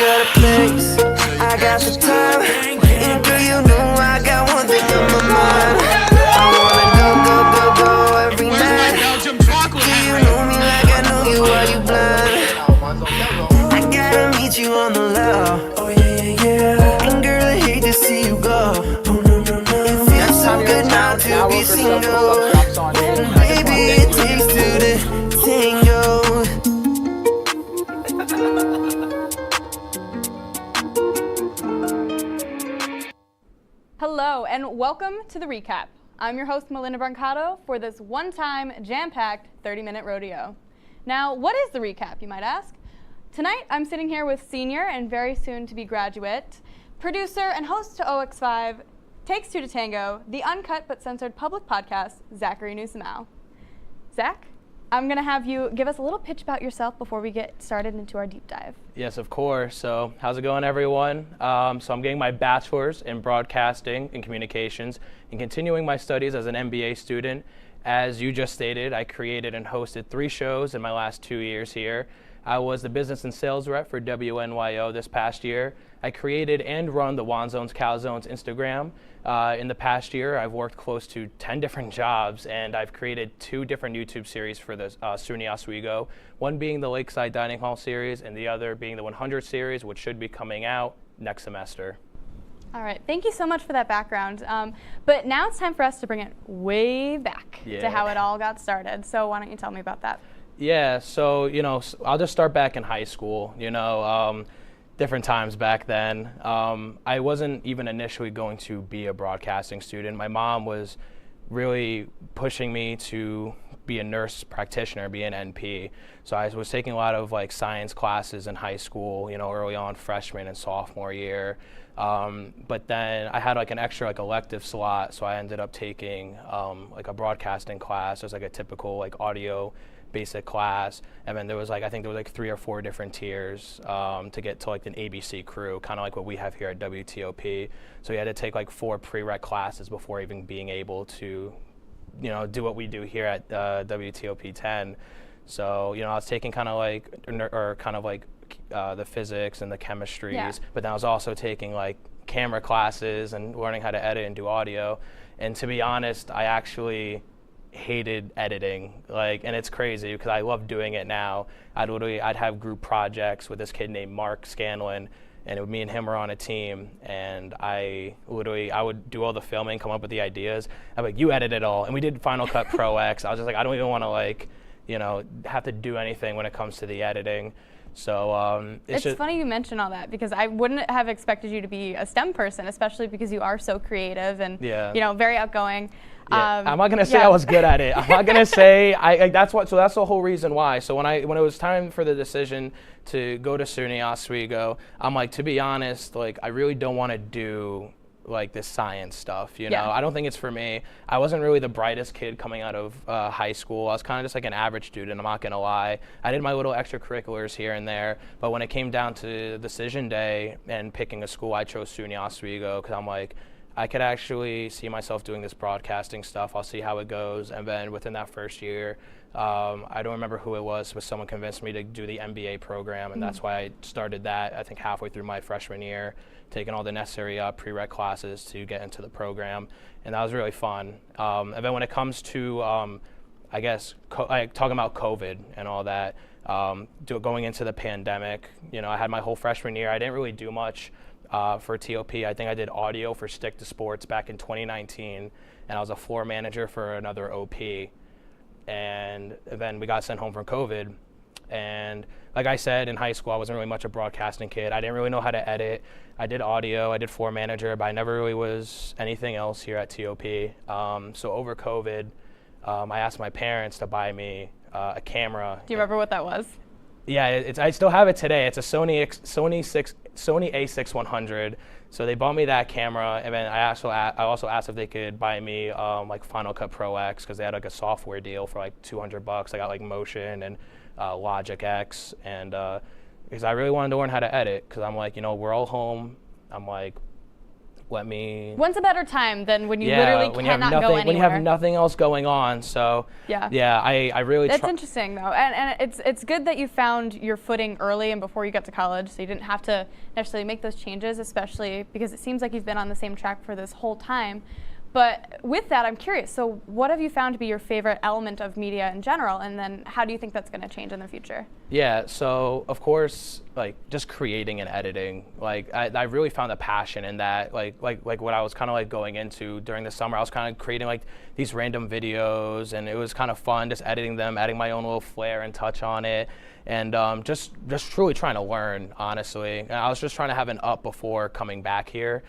got a place, I got the time. And girl, you know I got one thing on my mind. I wanna go every night. Do you know me like I know you? Are you blind? I gotta meet you on the low. Oh yeah. And girl, I hate to see you go. Oh no. It feels so good now to be single. And baby, it takes two to tango. Hello and welcome to the recap. I'm your host Melinda Brancato for this one-time jam-packed 30-minute rodeo. Now, what is the recap, you might ask? Tonight, I'm sitting here with senior and very soon-to-be graduate, producer and host to OX5, Takes Two to Tango, the uncut but censored public podcast, Zachary Newsomow. Zach, I'm going to have you give us a little pitch about yourself before we get started into our deep dive. Yes, of course. So how's it going, everyone? So I'm getting my bachelor's in broadcasting and communications and continuing my studies as an MBA student. As you just stated, I created and hosted 3 shows in my last 2 years here. I was the business and sales rep for WNYO this past year. I created and run the Juan Zones Cow Zones Instagram. In the past year, I've worked close to 10 different jobs, and I've created 2 different YouTube series for the SUNY Oswego, one being the Lakeside Dining Hall series, and the other being the 100 series, which should be coming out next semester. All right, thank you so much for that background. But now it's time for us to bring it way back to how it all got started. So why don't you tell me about that? Yeah, so, I'll just start back in high school, different times back then. I wasn't even initially going to be a broadcasting student. My mom was really pushing me to be a nurse practitioner, be an NP. So I was taking a lot of science classes in high school, early on, freshman and sophomore year. But then I had an extra elective slot, so I ended up taking a broadcasting class. It was a typical audio basic class, and then there was I think there was 3 or 4 different tiers to get to an ABC crew, kind of like what we have here at WTOP. So you had to take 4 prereq classes before even being able to, do what we do here at WTOP 10. So I was taking the physics and the chemistries, but then I was also taking camera classes and learning how to edit and do audio. And to be honest, I actually hated editing, and it's crazy because I love doing it now. I'd have group projects with this kid named Mark Scanlon, and me and him were on a team, and I would do all the filming, come up with the ideas. I'm you edit it all, and we did Final Cut Pro X. I was just I don't even want to have to do anything when it comes to the editing. So it's funny you mention all that, because I wouldn't have expected you to be a STEM person, especially because you are so creative and very outgoing. Yeah. I'm not gonna say I was good at it. I'm not gonna say that's the whole reason why. So when it was time for the decision to go to SUNY Oswego, I'm to be honest, I really don't want to do this science stuff, I don't think it's for me. I wasn't really the brightest kid coming out of high school. I was kind of just an average student, I'm not gonna lie. I did my little extracurriculars here and there, but when it came down to decision day and picking a school, I chose SUNY Oswego because I'm I could actually see myself doing this broadcasting stuff. I'll see how it goes. And then within that first year, I don't remember who it was, but someone convinced me to do the MBA program, and that's why I started that, I think halfway through my freshman year, taking all the necessary prereq classes to get into the program, and that was really fun. And then when it comes to, talking about COVID and all that, going into the pandemic, I had my whole freshman year. I didn't really do much for TOP. I think I did audio for Stick to Sports back in 2019, and I was a floor manager for another OP. And then we got sent home from COVID. And like I said, in high school, I wasn't really much a broadcasting kid. I didn't really know how to edit. I did audio, I did floor manager, but I never really was anything else here at TOP. So over COVID, I asked my parents to buy me a camera. Do you remember what that was? Yeah, I still have it today. It's a Sony A6100. So they bought me that camera, and then I also asked if they could buy me Final Cut Pro X, because they had a software deal for $200. I got Motion and Logic X, and because I really wanted to learn how to edit, because I'm we're all home. I'm let me. When's a better time than when you Yeah, literally when you have cannot nothing, go anywhere? when you have nothing else going on. So Yeah. I really. That's interesting though, and it's good that you found your footing early and before you got to college, so you didn't have to necessarily make those changes, especially because it seems like you've been on the same track for this whole time. But with that, I'm curious. So, what have you found to be your favorite element of media in general, and then how do you think that's going to change in the future? Yeah, so of course, like just creating and editing. Like I really found a passion in that. Like what I was kind of like going into during the summer. I was kind of creating like these random videos, and it was kind of fun just editing them, adding my own little flair and touch on it, and just truly trying to learn. Honestly, and I was just trying to have an up before coming back here.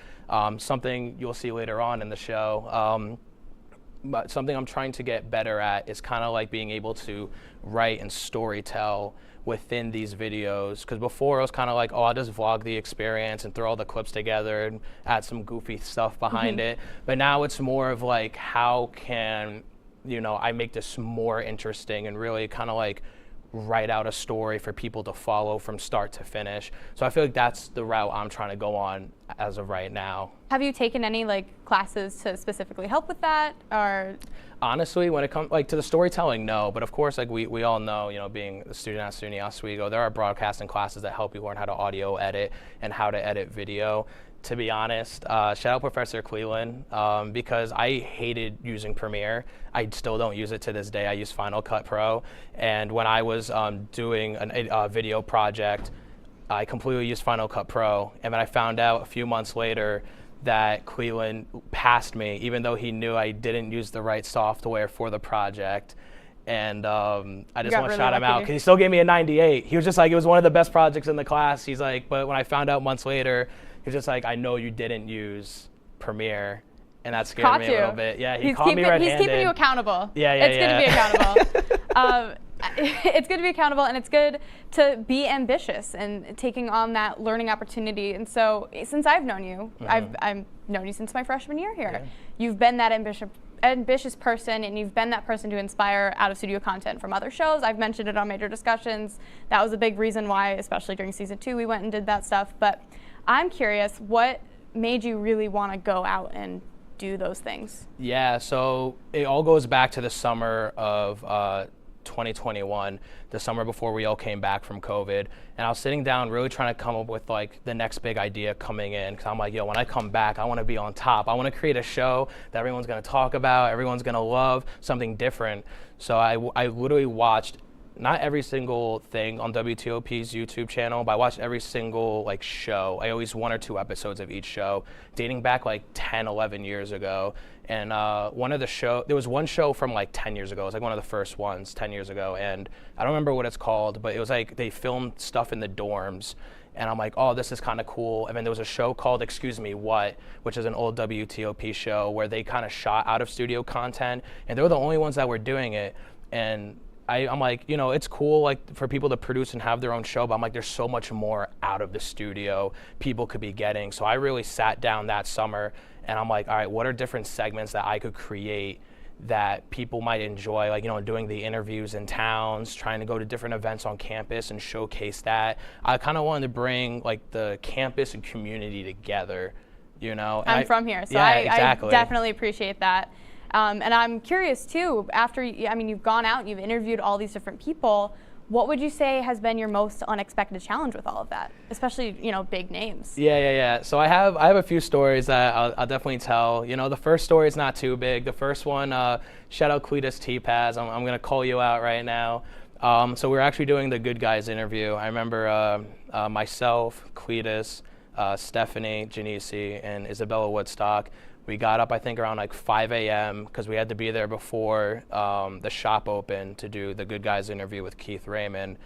Something you'll see later on in the show. But something I'm trying to get better at is kind of like being able to write and story tell within these videos. Because before I was kind of like, oh, I'll just vlog the experience and throw all the clips together and add some goofy stuff behind it. But now it's more of like, how can, I make this more interesting and really kind of like write out a story for people to follow from start to finish. So I feel like that's the route I'm trying to go on as of right now. Have you taken any classes to specifically help with that, or? Honestly, when it comes to the storytelling, no. But of course, we all know, being a student at SUNY Oswego, there are broadcasting classes that help you learn how to audio edit and how to edit video. To be honest, shout out Professor Cleveland, because I hated using Premiere. I still don't use it to this day. I use Final Cut Pro. And when I was doing a video project, I completely used Final Cut Pro. And then I found out a few months later that Cleveland passed me, even though he knew I didn't use the right software for the project. And I just want to shout him out because he still gave me a 98. He was just like, it was one of the best projects in the class. He's like, but when I found out months later, he was just like, I know you didn't use Premiere. And that scared me a little bit. Yeah, he caught me red-handed. He's keeping you accountable. It's good to be accountable. It's good to be accountable, and it's good to be ambitious and taking on that learning opportunity. And so, since I've known you, I've known you since my freshman year here. You've been that ambitious person, and you've been that person to inspire out-of-studio content from other shows. I've mentioned it on Major Discussions. That was a big reason why, especially during season 2, we went and did that stuff. But I'm curious, what made you really want to go out and do those things? Yeah, so it all goes back to the summer of 2021, the summer before we all came back from COVID. And I was sitting down really trying to come up with the next big idea coming in, because I'm like, when I come back, I want to be on top. I want to create a show that everyone's going to talk about, everyone's going to love, something different. So I literally watched not every single thing on WTOP's YouTube channel, but I watched every single show. I always 1 or 2 episodes of each show, dating back 10, 11 years ago. And there was one show from 10 years ago. It was one of the first ones 10 years ago. And I don't remember what it's called, but it was they filmed stuff in the dorms. And I'm like, oh, this is kind of cool. And then there was a show called Excuse Me What, which is an old WTOP show where they kind of shot out of studio content. And they were the only ones that were doing it. And I'm like, it's cool for people to produce and have their own show, but I'm like, there's so much more out of the studio people could be getting. So I really sat down that summer and I'm like, all right, what are different segments that I could create that people might enjoy, doing the interviews in towns, trying to go to different events on campus and showcase that. I kind of wanted to bring the campus and community together, I'm from here, so exactly. I definitely appreciate that. And I'm curious too, after, you've gone out and you've interviewed all these different people, what would you say has been your most unexpected challenge with all of that, especially, big names? Yeah. So I have a few stories that I'll definitely tell. The first story is not too big. The first one, shout out Cletus T-Paz. I'm going to call you out right now. So we're actually doing the Good Guys interview. I remember myself, Cletus, Stephanie Genesi, and Isabella Woodstock. We got up, I think, around 5 a.m. because we had to be there before the shop opened to do the Good Guys interview with Keith Raymond.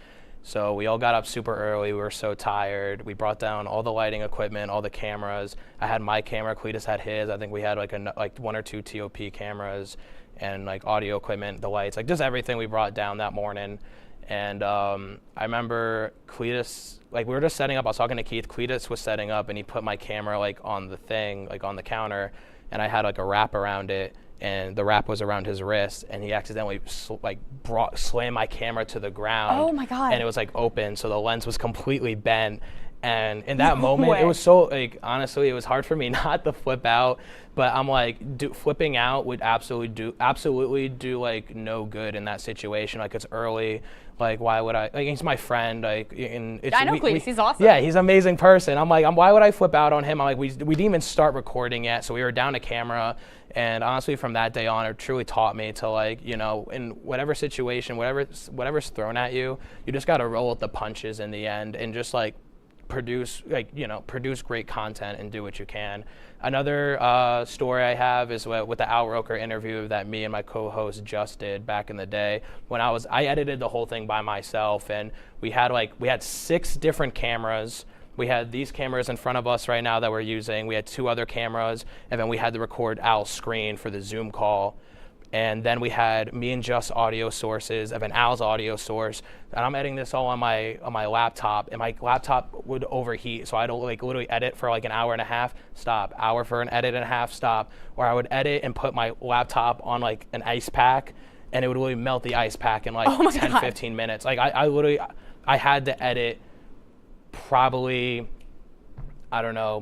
So we all got up super early. We were so tired. We brought down all the lighting equipment, all the cameras. I had my camera. Cletus had his. I think we had 1 or 2 TOP cameras and audio equipment, the lights, just everything we brought down that morning. And I remember Cletus, we were just setting up. I was talking to Keith. Cletus was setting up, and he put my camera on the thing, on the counter, and I had a wrap around it, and the wrap was around his wrist, and he accidentally slammed my camera to the ground. Oh my God! And it was open, so the lens was completely bent. And in that moment, way. it was so, like, honestly, it was hard for me not to flip out. But I'm like, flipping out would absolutely do like no good in that situation. Like, it's early. Like, why would I? Like, he's my friend. Like, and it's, I know Cleese. He's awesome. Yeah, he's an amazing person. I'm like, why would I flip out on him? I'm like, we didn't even start recording yet, so we were down to camera. And honestly, from that day on, it truly taught me to, like, you know, in whatever situation, whatever's thrown at you, you just got to roll with the punches in the end and just like produce great content and do what you can. Another story I have is with the Al Roker interview that me and my co-host just did back in the day when I edited the whole thing by myself, and we had 6 different cameras. We had these cameras in front of us right now that we're using. We had 2 other cameras, and then we had to record Al's screen for the Zoom call. And then we had me and Just's audio sources, and then Al's audio source. And I'm editing this all on my laptop, and my laptop would overheat. So I'd like literally edit for like an hour and a half, stop. Hour for an edit and a half, stop. Or I would edit and put my laptop on like an ice pack, and it would really melt the ice pack in like 10, 15 minutes. Like I had to edit probably, I don't know,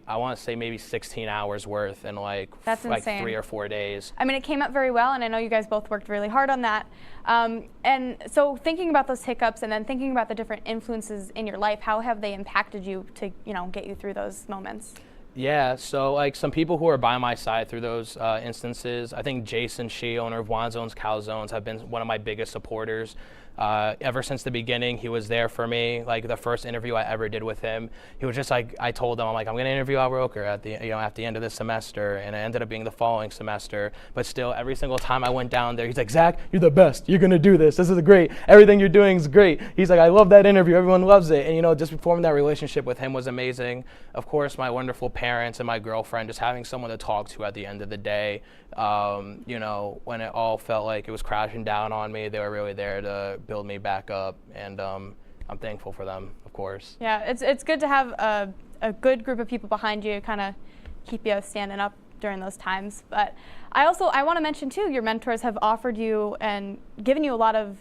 I want to say maybe 16 hours worth in like 3 or 4 days. I mean, it came up very well, and I know you guys both worked really hard on that. And so thinking about those hiccups and then thinking about the different influences in your life, how have they impacted you to, you know, get you through those moments? Yeah, so like some people who are by my side through those instances, I think Jason Shee, owner of Wanzones Calzones, have been one of my biggest supporters. Ever since the beginning, he was there for me. Like the first interview I ever did with him, he was just like, I told him, I'm like, I'm gonna interview Al Roker at the end of this semester, and it ended up being the following semester. But still, every single time I went down there, he's like, Zach, you're the best. You're gonna do this. This is great. Everything you're doing is great. He's like, I love that interview. Everyone loves it. And you know, just forming that relationship with him was amazing. Of course, my wonderful parents and my girlfriend, just having someone to talk to at the end of the day. You know, when it all felt like it was crashing down on me, they were really there to build me back up, and I'm thankful for them, of course. Yeah, it's good to have a good group of people behind you, kind of keep you standing up during those times. But I want to mention too, your mentors have offered you and given you a lot of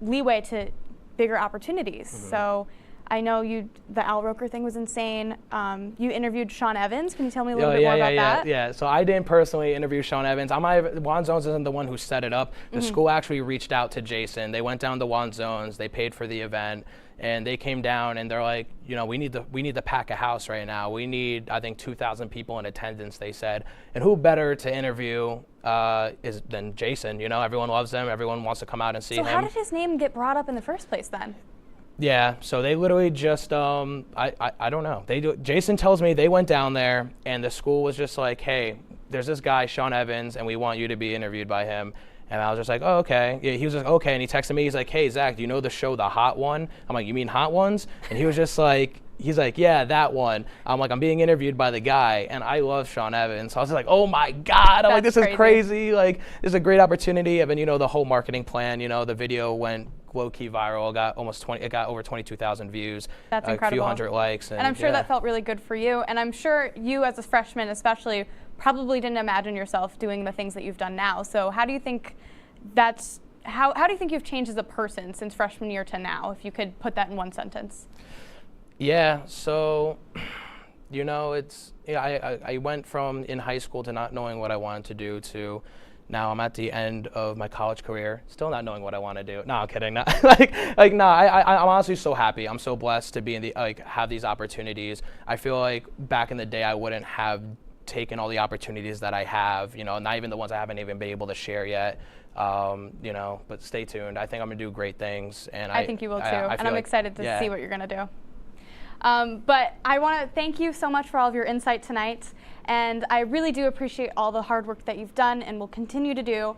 leeway to bigger opportunities. Mm-hmm. So I know the Al Roker thing was insane. You interviewed Sean Evans. Can you tell me a little bit more about that? Yeah, so I didn't personally interview Sean Evans. Wanzones isn't the one who set it up. The school actually reached out to Jason. They went down to Wanzones. They paid for the event, and they came down and they're like, you know, we need to pack a house right now. We need, I think, 2,000 people in attendance, they said. And who better to interview than Jason? You know, everyone loves him. Everyone wants to come out and see him. So how did his name get brought up in the first place then? Yeah, so they literally just, I don't know. Jason tells me they went down there and the school was just like, hey, there's this guy, Sean Evans, and we want you to be interviewed by him. And I was just like, oh, okay. Yeah, he was like, okay. And he texted me, he's like, hey, Zach, do you know the show The Hot One? I'm like, you mean Hot Ones? And he was just like, he's like, yeah, that one. I'm like, I'm being interviewed by the guy, and I love Sean Evans. So I was like, oh my God. I'm like, this is crazy. Like, this is a great opportunity. And then, you know, the whole marketing plan, you know, the video went low-key viral. It got over 22,000 views. That's incredible. A few hundred likes. And I'm sure that felt really good for you. And I'm sure you as a freshman especially probably didn't imagine yourself doing the things that you've done now. So how do you think how do you think you've changed as a person since freshman year to now, if you could put that in one sentence? Yeah, so, you know, I went from in high school to not knowing what I wanted to do to now I'm at the end of my college career, still not knowing what I want to do. No, I'm kidding. No, I'm honestly so happy. I'm so blessed to be have these opportunities. I feel like back in the day I wouldn't have taken all the opportunities that I have, you know, not even the ones I haven't even been able to share yet. You know, but stay tuned. I think I'm gonna do great things, and I think you will too. And I'm excited to see what you're gonna do. But I want to thank you so much for all of your insight tonight, and I really do appreciate all the hard work that you've done and will continue to do.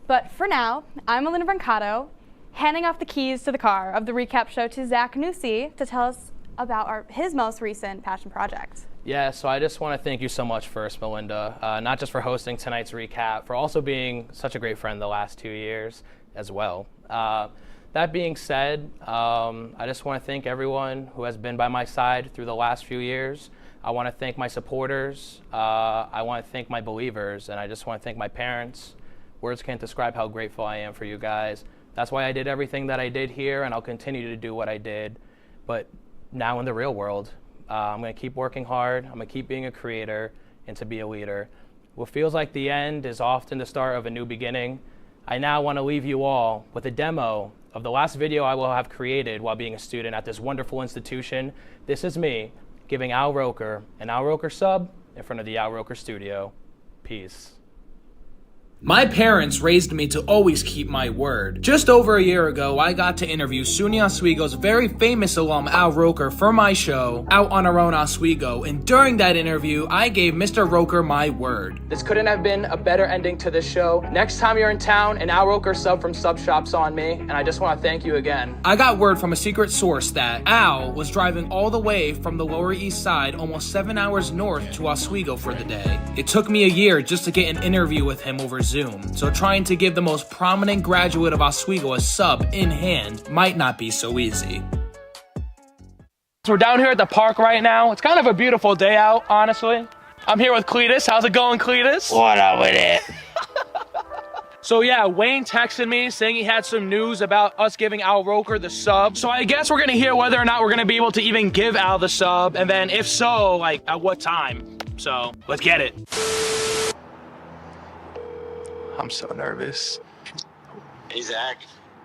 But for now, I'm Melinda Brancato, handing off the keys to the car of the recap show to Zach Nussi to tell us about his most recent passion project. Yeah, so I just want to thank you so much first, Melinda, not just for hosting tonight's recap, for also being such a great friend the last 2 years as well. That being said, I just want to thank everyone who has been by my side through the last few years. I want to thank my supporters. I want to thank my believers, and I just want to thank my parents. Words can't describe how grateful I am for you guys. That's why I did everything that I did here, and I'll continue to do what I did. But now in the real world. I'm going to keep working hard. I'm going to keep being a creator and to be a leader. What feels like the end is often the start of a new beginning. I now want to leave you all with a demo of the last video I will have created while being a student at this wonderful institution. This is me giving Al Roker an Al Roker sub in front of the Al Roker studio. Peace. My parents raised me to always keep my word. Just over a year ago, I got to interview SUNY Oswego's very famous alum Al Roker for my show, Out on Our Own Oswego, and during that interview, I gave Mr. Roker my word. This couldn't have been a better ending to this show. Next time you're in town, an Al Roker sub from Sub Shop's on me, and I just want to thank you again. I got word from a secret source that Al was driving all the way from the Lower East Side, almost 7 hours north to Oswego for the day. It took me a year just to get an interview with him over Zoom, so trying to give the most prominent graduate of Oswego a sub in hand might not be so easy. So we're down here at the park right now. It's kind of a beautiful day out, honestly. I'm here with Cletus. How's it going, Cletus? What up with it? So yeah, Wayne texted me saying he had some news about us giving Al Roker the sub. So I guess we're gonna hear whether or not we're gonna be able to even give Al the sub, and then if so, like at what time. So let's get it. I'm so nervous. Hey, Zach.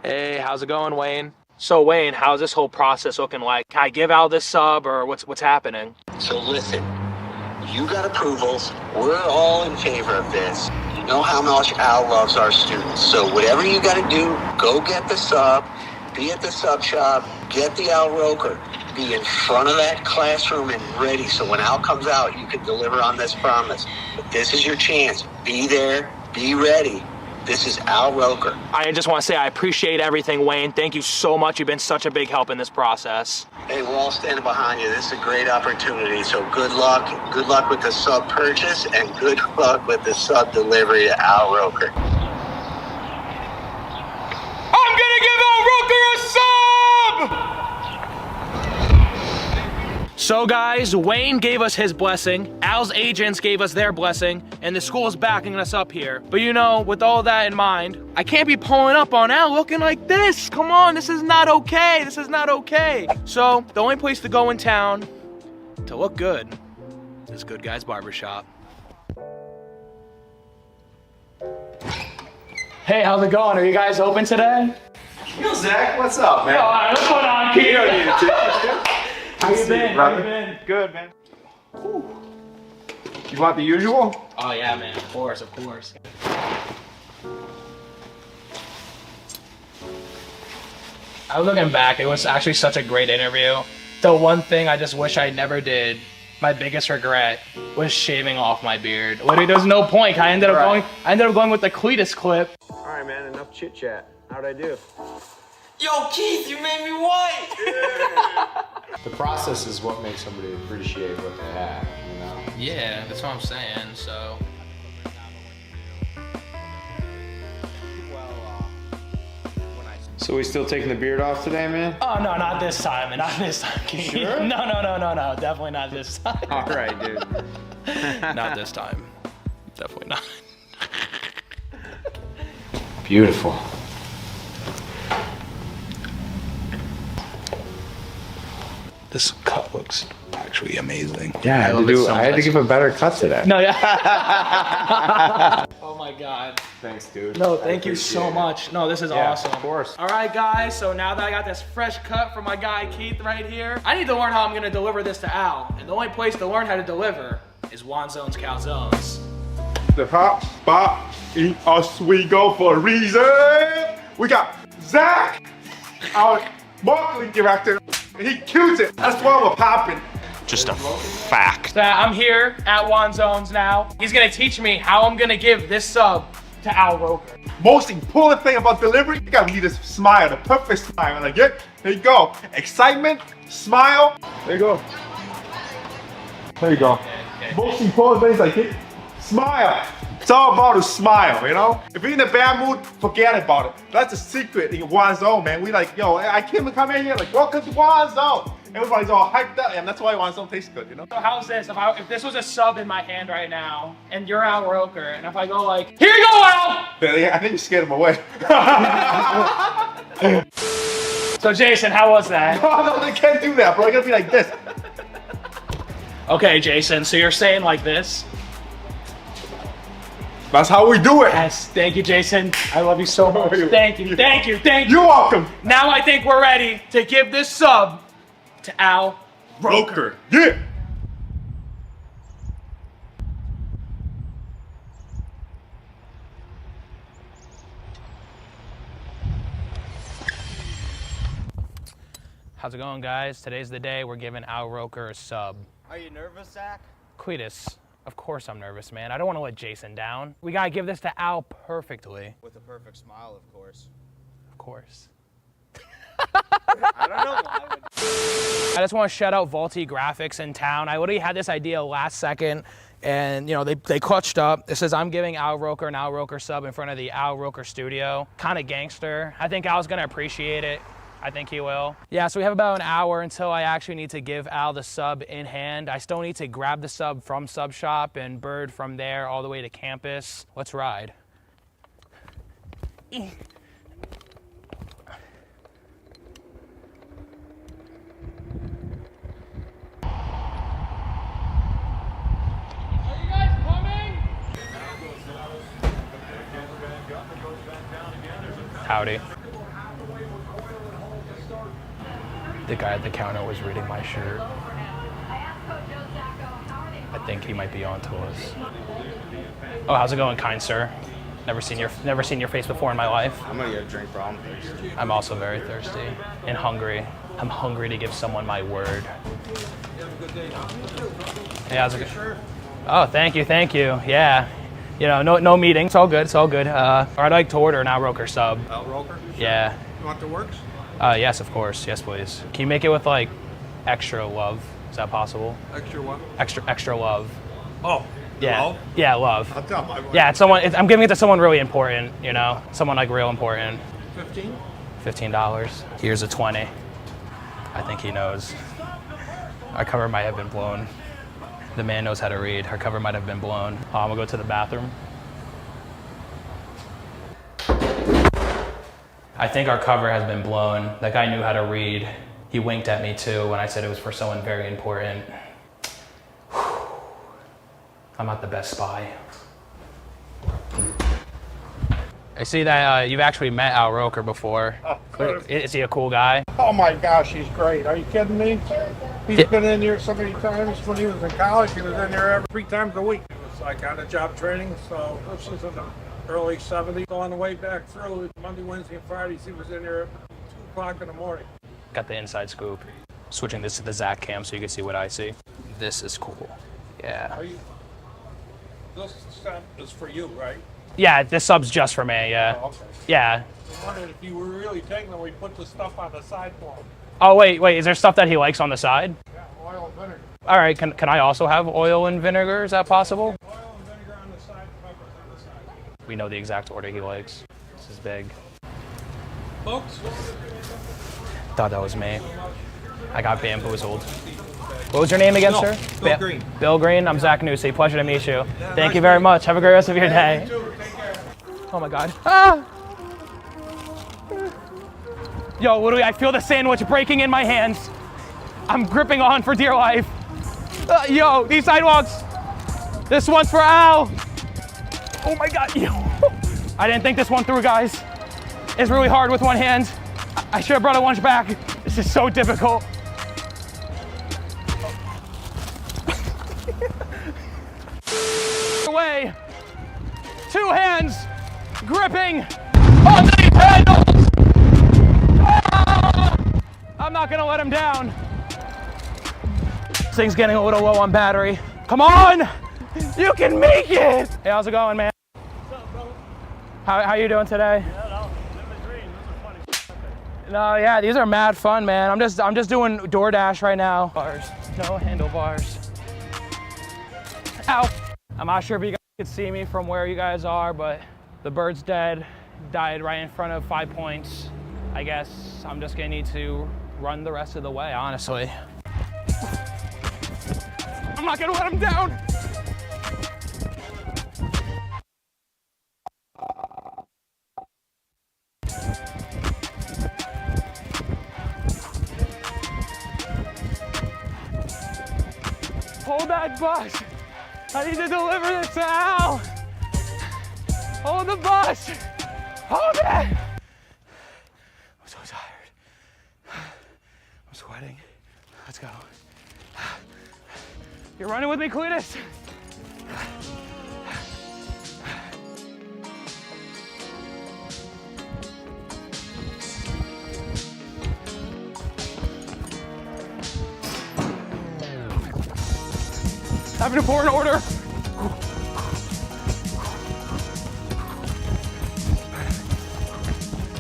Hey, how's it going, Wayne? So Wayne, how's this whole process looking like? Can I give Al this sub, or what's happening? So listen, you got approvals. We're all in favor of this. You know how much Al loves our students. So whatever you got to do, go get the sub, be at the sub shop, get the Al Roker, be in front of that classroom and ready. So when Al comes out, you can deliver on this promise. But this is your chance. Be there. Be ready. This is Al Roker. I just want to say I appreciate everything, Wayne. Thank you so much. You've been such a big help in this process. Hey, we're all standing behind you. This is a great opportunity. So good luck. Good luck with the sub purchase and good luck with the sub delivery to Al Roker. I'm gonna give Al Roker a sub! So guys, Wayne gave us his blessing, Al's agents gave us their blessing, and the school is backing us up here. But you know, with all that in mind, I can't be pulling up on Al looking like this. Come on, this is not okay. This is not okay. So the only place to go in town to look good is Good Guys Barbershop. Hey, how's it going? Are you guys open today? Yo, Zach, what's up, man? Yo, what's going on, Keith? How you been? How you been? Good, man. Whew. You want the usual? Oh yeah, man. Of course, of course. I was looking back. It was actually such a great interview. The one thing I just wish I never did, my biggest regret, was shaving off my beard. Literally, there's no point. I ended up going with the Cletus clip. All right, man. Enough chit chat. How'd I do? Yo, Keith, you made me white! The process is what makes somebody appreciate what they have, you know? Yeah, that's what I'm saying, so. So we still taking the beard off today, man? Oh, no, not this time, man. Not this time, Keith. Sure? No. Definitely not this time. All right, dude. Not this time. Definitely not. Beautiful. This cut looks actually amazing. Yeah, I had to give a better cut to that. No, yeah. Oh my God. Thanks, dude. No, thank you so much. No, this is awesome. Of course. All right, guys. So now that I got this fresh cut from my guy Keith right here, I need to learn how I'm gonna deliver this to Al. And the only place to learn how to deliver is Wanzone's Calzones. The hot spot in Oswego for a reason. We got Zach, our marketing director. He kills it. That's why we're popping. Just a fact. I'm here at Wanzone's now. He's gonna teach me how I'm gonna give this sub to Al Roker. Most important thing about delivery, you gotta leave this smile, the perfect smile. Like, yeah, there you go. Excitement, smile. There you go. There you go. Most important thing is like, smile. It's all about a smile, you know? If you're in a bad mood, forget about it. That's a secret in Wanzone, man. We like, yo, I can't even come in here like, welcome to Wanzone. Everybody's all hyped up, and that's why Wanzone tastes good, you know? So how's this? If this was a sub in my hand right now, and you're Al Roker, and if I go like, here you go, Al! I think you scared him away. So Jason, how was that? No, they can't do that, bro. I gotta be like this. Okay, Jason, so you're saying like this? That's how we do it. Yes, thank you, Jason. I love you so much. Thank you, thank you, thank you. You're welcome. Now I think we're ready to give this sub to Al Roker. Yeah. How's it going, guys? Today's the day we're giving Al Roker a sub. Are you nervous, Zach? Cletus, of course I'm nervous, man. I don't want to let Jason down. We gotta give this to Al perfectly. With a perfect smile, of course. Of course. I don't know why. I just want to shout out Vaulty Graphics in town. I literally had this idea last second, and you know they clutched up. It says I'm giving Al Roker an Al Roker sub in front of the Al Roker studio. Kind of gangster. I think Al's gonna appreciate it. I think he will. Yeah, so we have about an hour until I actually need to give Al the sub in hand. I still need to grab the sub from Sub Shop and bird from there all the way to campus. Let's ride. Howdy. The guy at the counter was reading my shirt. I think he might be on to us. Oh, how's it going, kind sir? Never seen your face before in my life. I'm gonna get a drink, bro. I'm thirsty. I'm also very thirsty and hungry. I'm hungry to give someone my word. Hey, how's it going? Oh, thank you. Yeah. You know, no meeting. It's all good. I'd like to order an Al Roker sub. Al Roker? Yeah. You want the works? Yes, of course. Yes, please. Can you make it with like extra love? Is that possible? Extra what? Extra love. Oh. Yeah. Love? Yeah, love. I'll tell my wife. Yeah, it's someone. I'm giving it to someone really important. You know, someone like real important. 15? $15. Here's a 20. I think he knows. Our cover might have been blown. The man knows how to read. Her cover might have been blown. I'm gonna go to the bathroom. I think our cover has been blown. That guy knew how to read. He winked at me too when I said it was for someone very important. I'm not the best spy. I see that you've actually met Al Roker before. Is he a cool guy? Oh my gosh, he's great. Are you kidding me? He's been in here so many times. When he was in college, he was in here every 3 times a week. It was like on the job training, so this was in the early 70s. So on the way back through, Monday, Wednesday, and Fridays, he was in here at 2 o'clock in the morning. Got the inside scoop. Switching this to the Zach cam so you can see what I see. This is cool. Yeah. This stuff is for you, right? Yeah, this sub's just for me, yeah. Oh, okay. Yeah. I wondered if you were really taking them, we put the stuff on the side for him. Oh, wait, is there stuff that he likes on the side? Yeah, oil and vinegar. All right, can I also have oil and vinegar? Is that possible? Oil and vinegar on the side, peppers on the side. We know the exact order he likes. This is big. Folks? Thought that was me. I got bamboozled. What was your name again, sir? Bill Green. Bill Green. I'm Zach Newsy. Pleasure to meet you. Thank you very much. Have a great rest of your day. Oh my God. Ah! Yo, literally, I feel the sandwich breaking in my hands. I'm gripping on for dear life. Yo, these sidewalks. This one's for Al. Oh my God. Yo. I didn't think this one through, guys. It's really hard with one hand. I should have brought a lunch back. This is so difficult. Away. 2 hands gripping on these handles. Ah! I'm not gonna let him down. This thing's getting a little low on battery. Come on, you can make it. Hey, how's it going, man? What's up, brother? How you doing today? Yeah, no, living the dream. This is funny. No, yeah, these are mad fun, man. I'm just doing DoorDash right now. Bars, no handlebars. Ow. I'm not sure if you guys can see me from where you guys are, but the bird's dead. Died right in front of 5 points. I guess I'm just gonna need to run the rest of the way, honestly. I'm not gonna let him down. red bus. I need to deliver this to Al. Hold the bus. Hold it. I'm so tired. I'm sweating. Let's go. You're running with me, Cletus? I have an important order.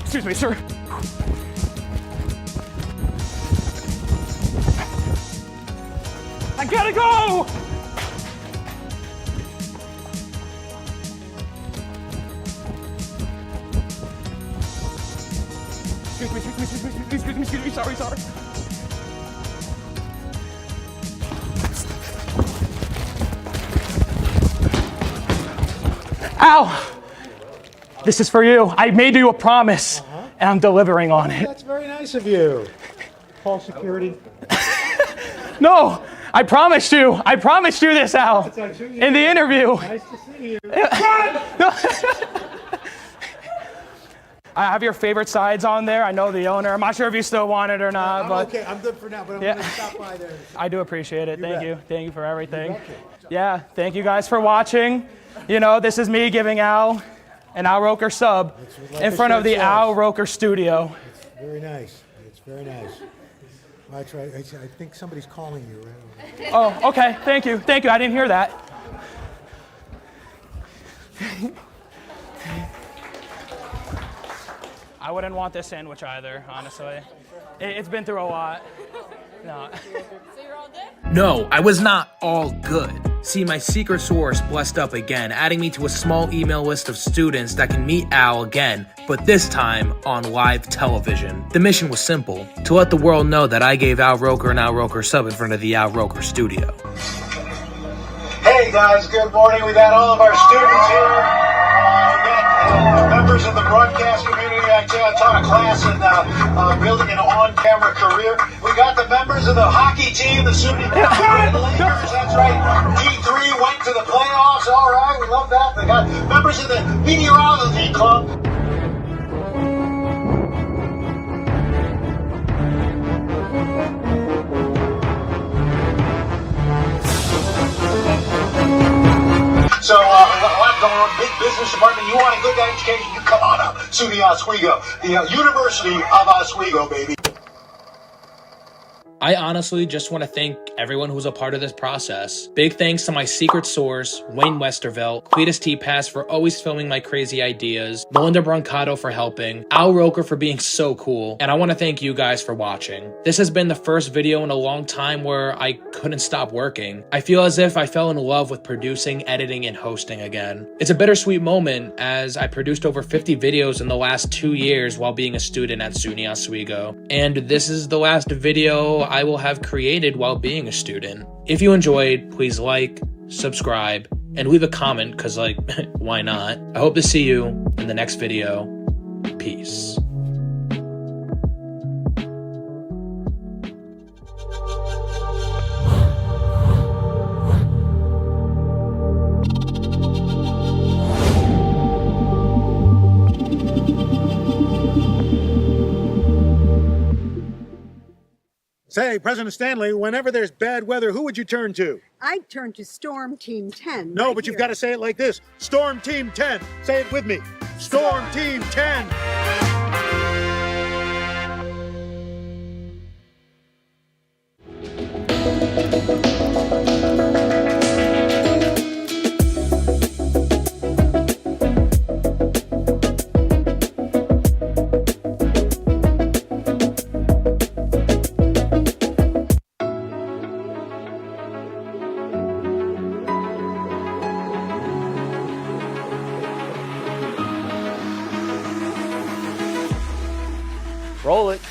Excuse me, sir. I gotta go! Excuse me, sorry. Al, this is for you. I made you a promise, and I'm delivering on it. That's very nice of you. Call security. No, I promised you this, Al, in the interview. Nice to see you. I have your favorite sides on there. I know the owner. I'm not sure if you still want it or not, but Okay, I'm good for now, but I'm going to stop by there. I do appreciate it. Thank you. Thank you for everything. betcha. Yeah, thank you guys for watching. You know, this is me giving Al an Al Roker sub like in the front of shirt the says. Al Roker studio. It's very nice. It's very nice. That's right. I think somebody's calling you. Right? Oh, okay. Thank you. I didn't hear that. I wouldn't want this sandwich either, honestly. It's been through a lot. No. No, I was not all good. See, my secret source blessed up again, adding me to a small email list of students that can meet Al again, but this time on live television. The mission was simple, to let the world know that I gave Al Roker an Al Roker sub in front of the Al Roker studio. Hey guys, good morning. We got all of our students here. We got members of the broadcast community. I taught a class in building an on-camera career. We got the members of the hockey team, the SUNY Lakers. That's right. D3 went to the playoffs. All right, we love that. They got members of the meteorology club. So, a lot going on. Big business department. You want a good education? You come on up. SUNY Oswego, the University of Oswego, baby. I honestly just want to thank everyone who was a part of this process. Big thanks to my secret source, Wayne Westervelt, Cletus T-Pass for always filming my crazy ideas, Melinda Brancato for helping, Al Roker for being so cool, and I want to thank you guys for watching. This has been the first video in a long time where I couldn't stop working. I feel as if I fell in love with producing, editing, and hosting again. It's a bittersweet moment as I produced over 50 videos in the last 2 years while being a student at SUNY Oswego, and this is the last video I will have created while being a student. If you enjoyed, please like, subscribe, and leave a comment, cause like, why not? I hope to see you in the next video. Peace. Say, President Stanley, whenever there's bad weather, who would you turn to? I'd turn to Storm Team 10. No, right but you've here. got to say it like this. Storm Team 10. Say it with me. Storm Team 10. Roll it.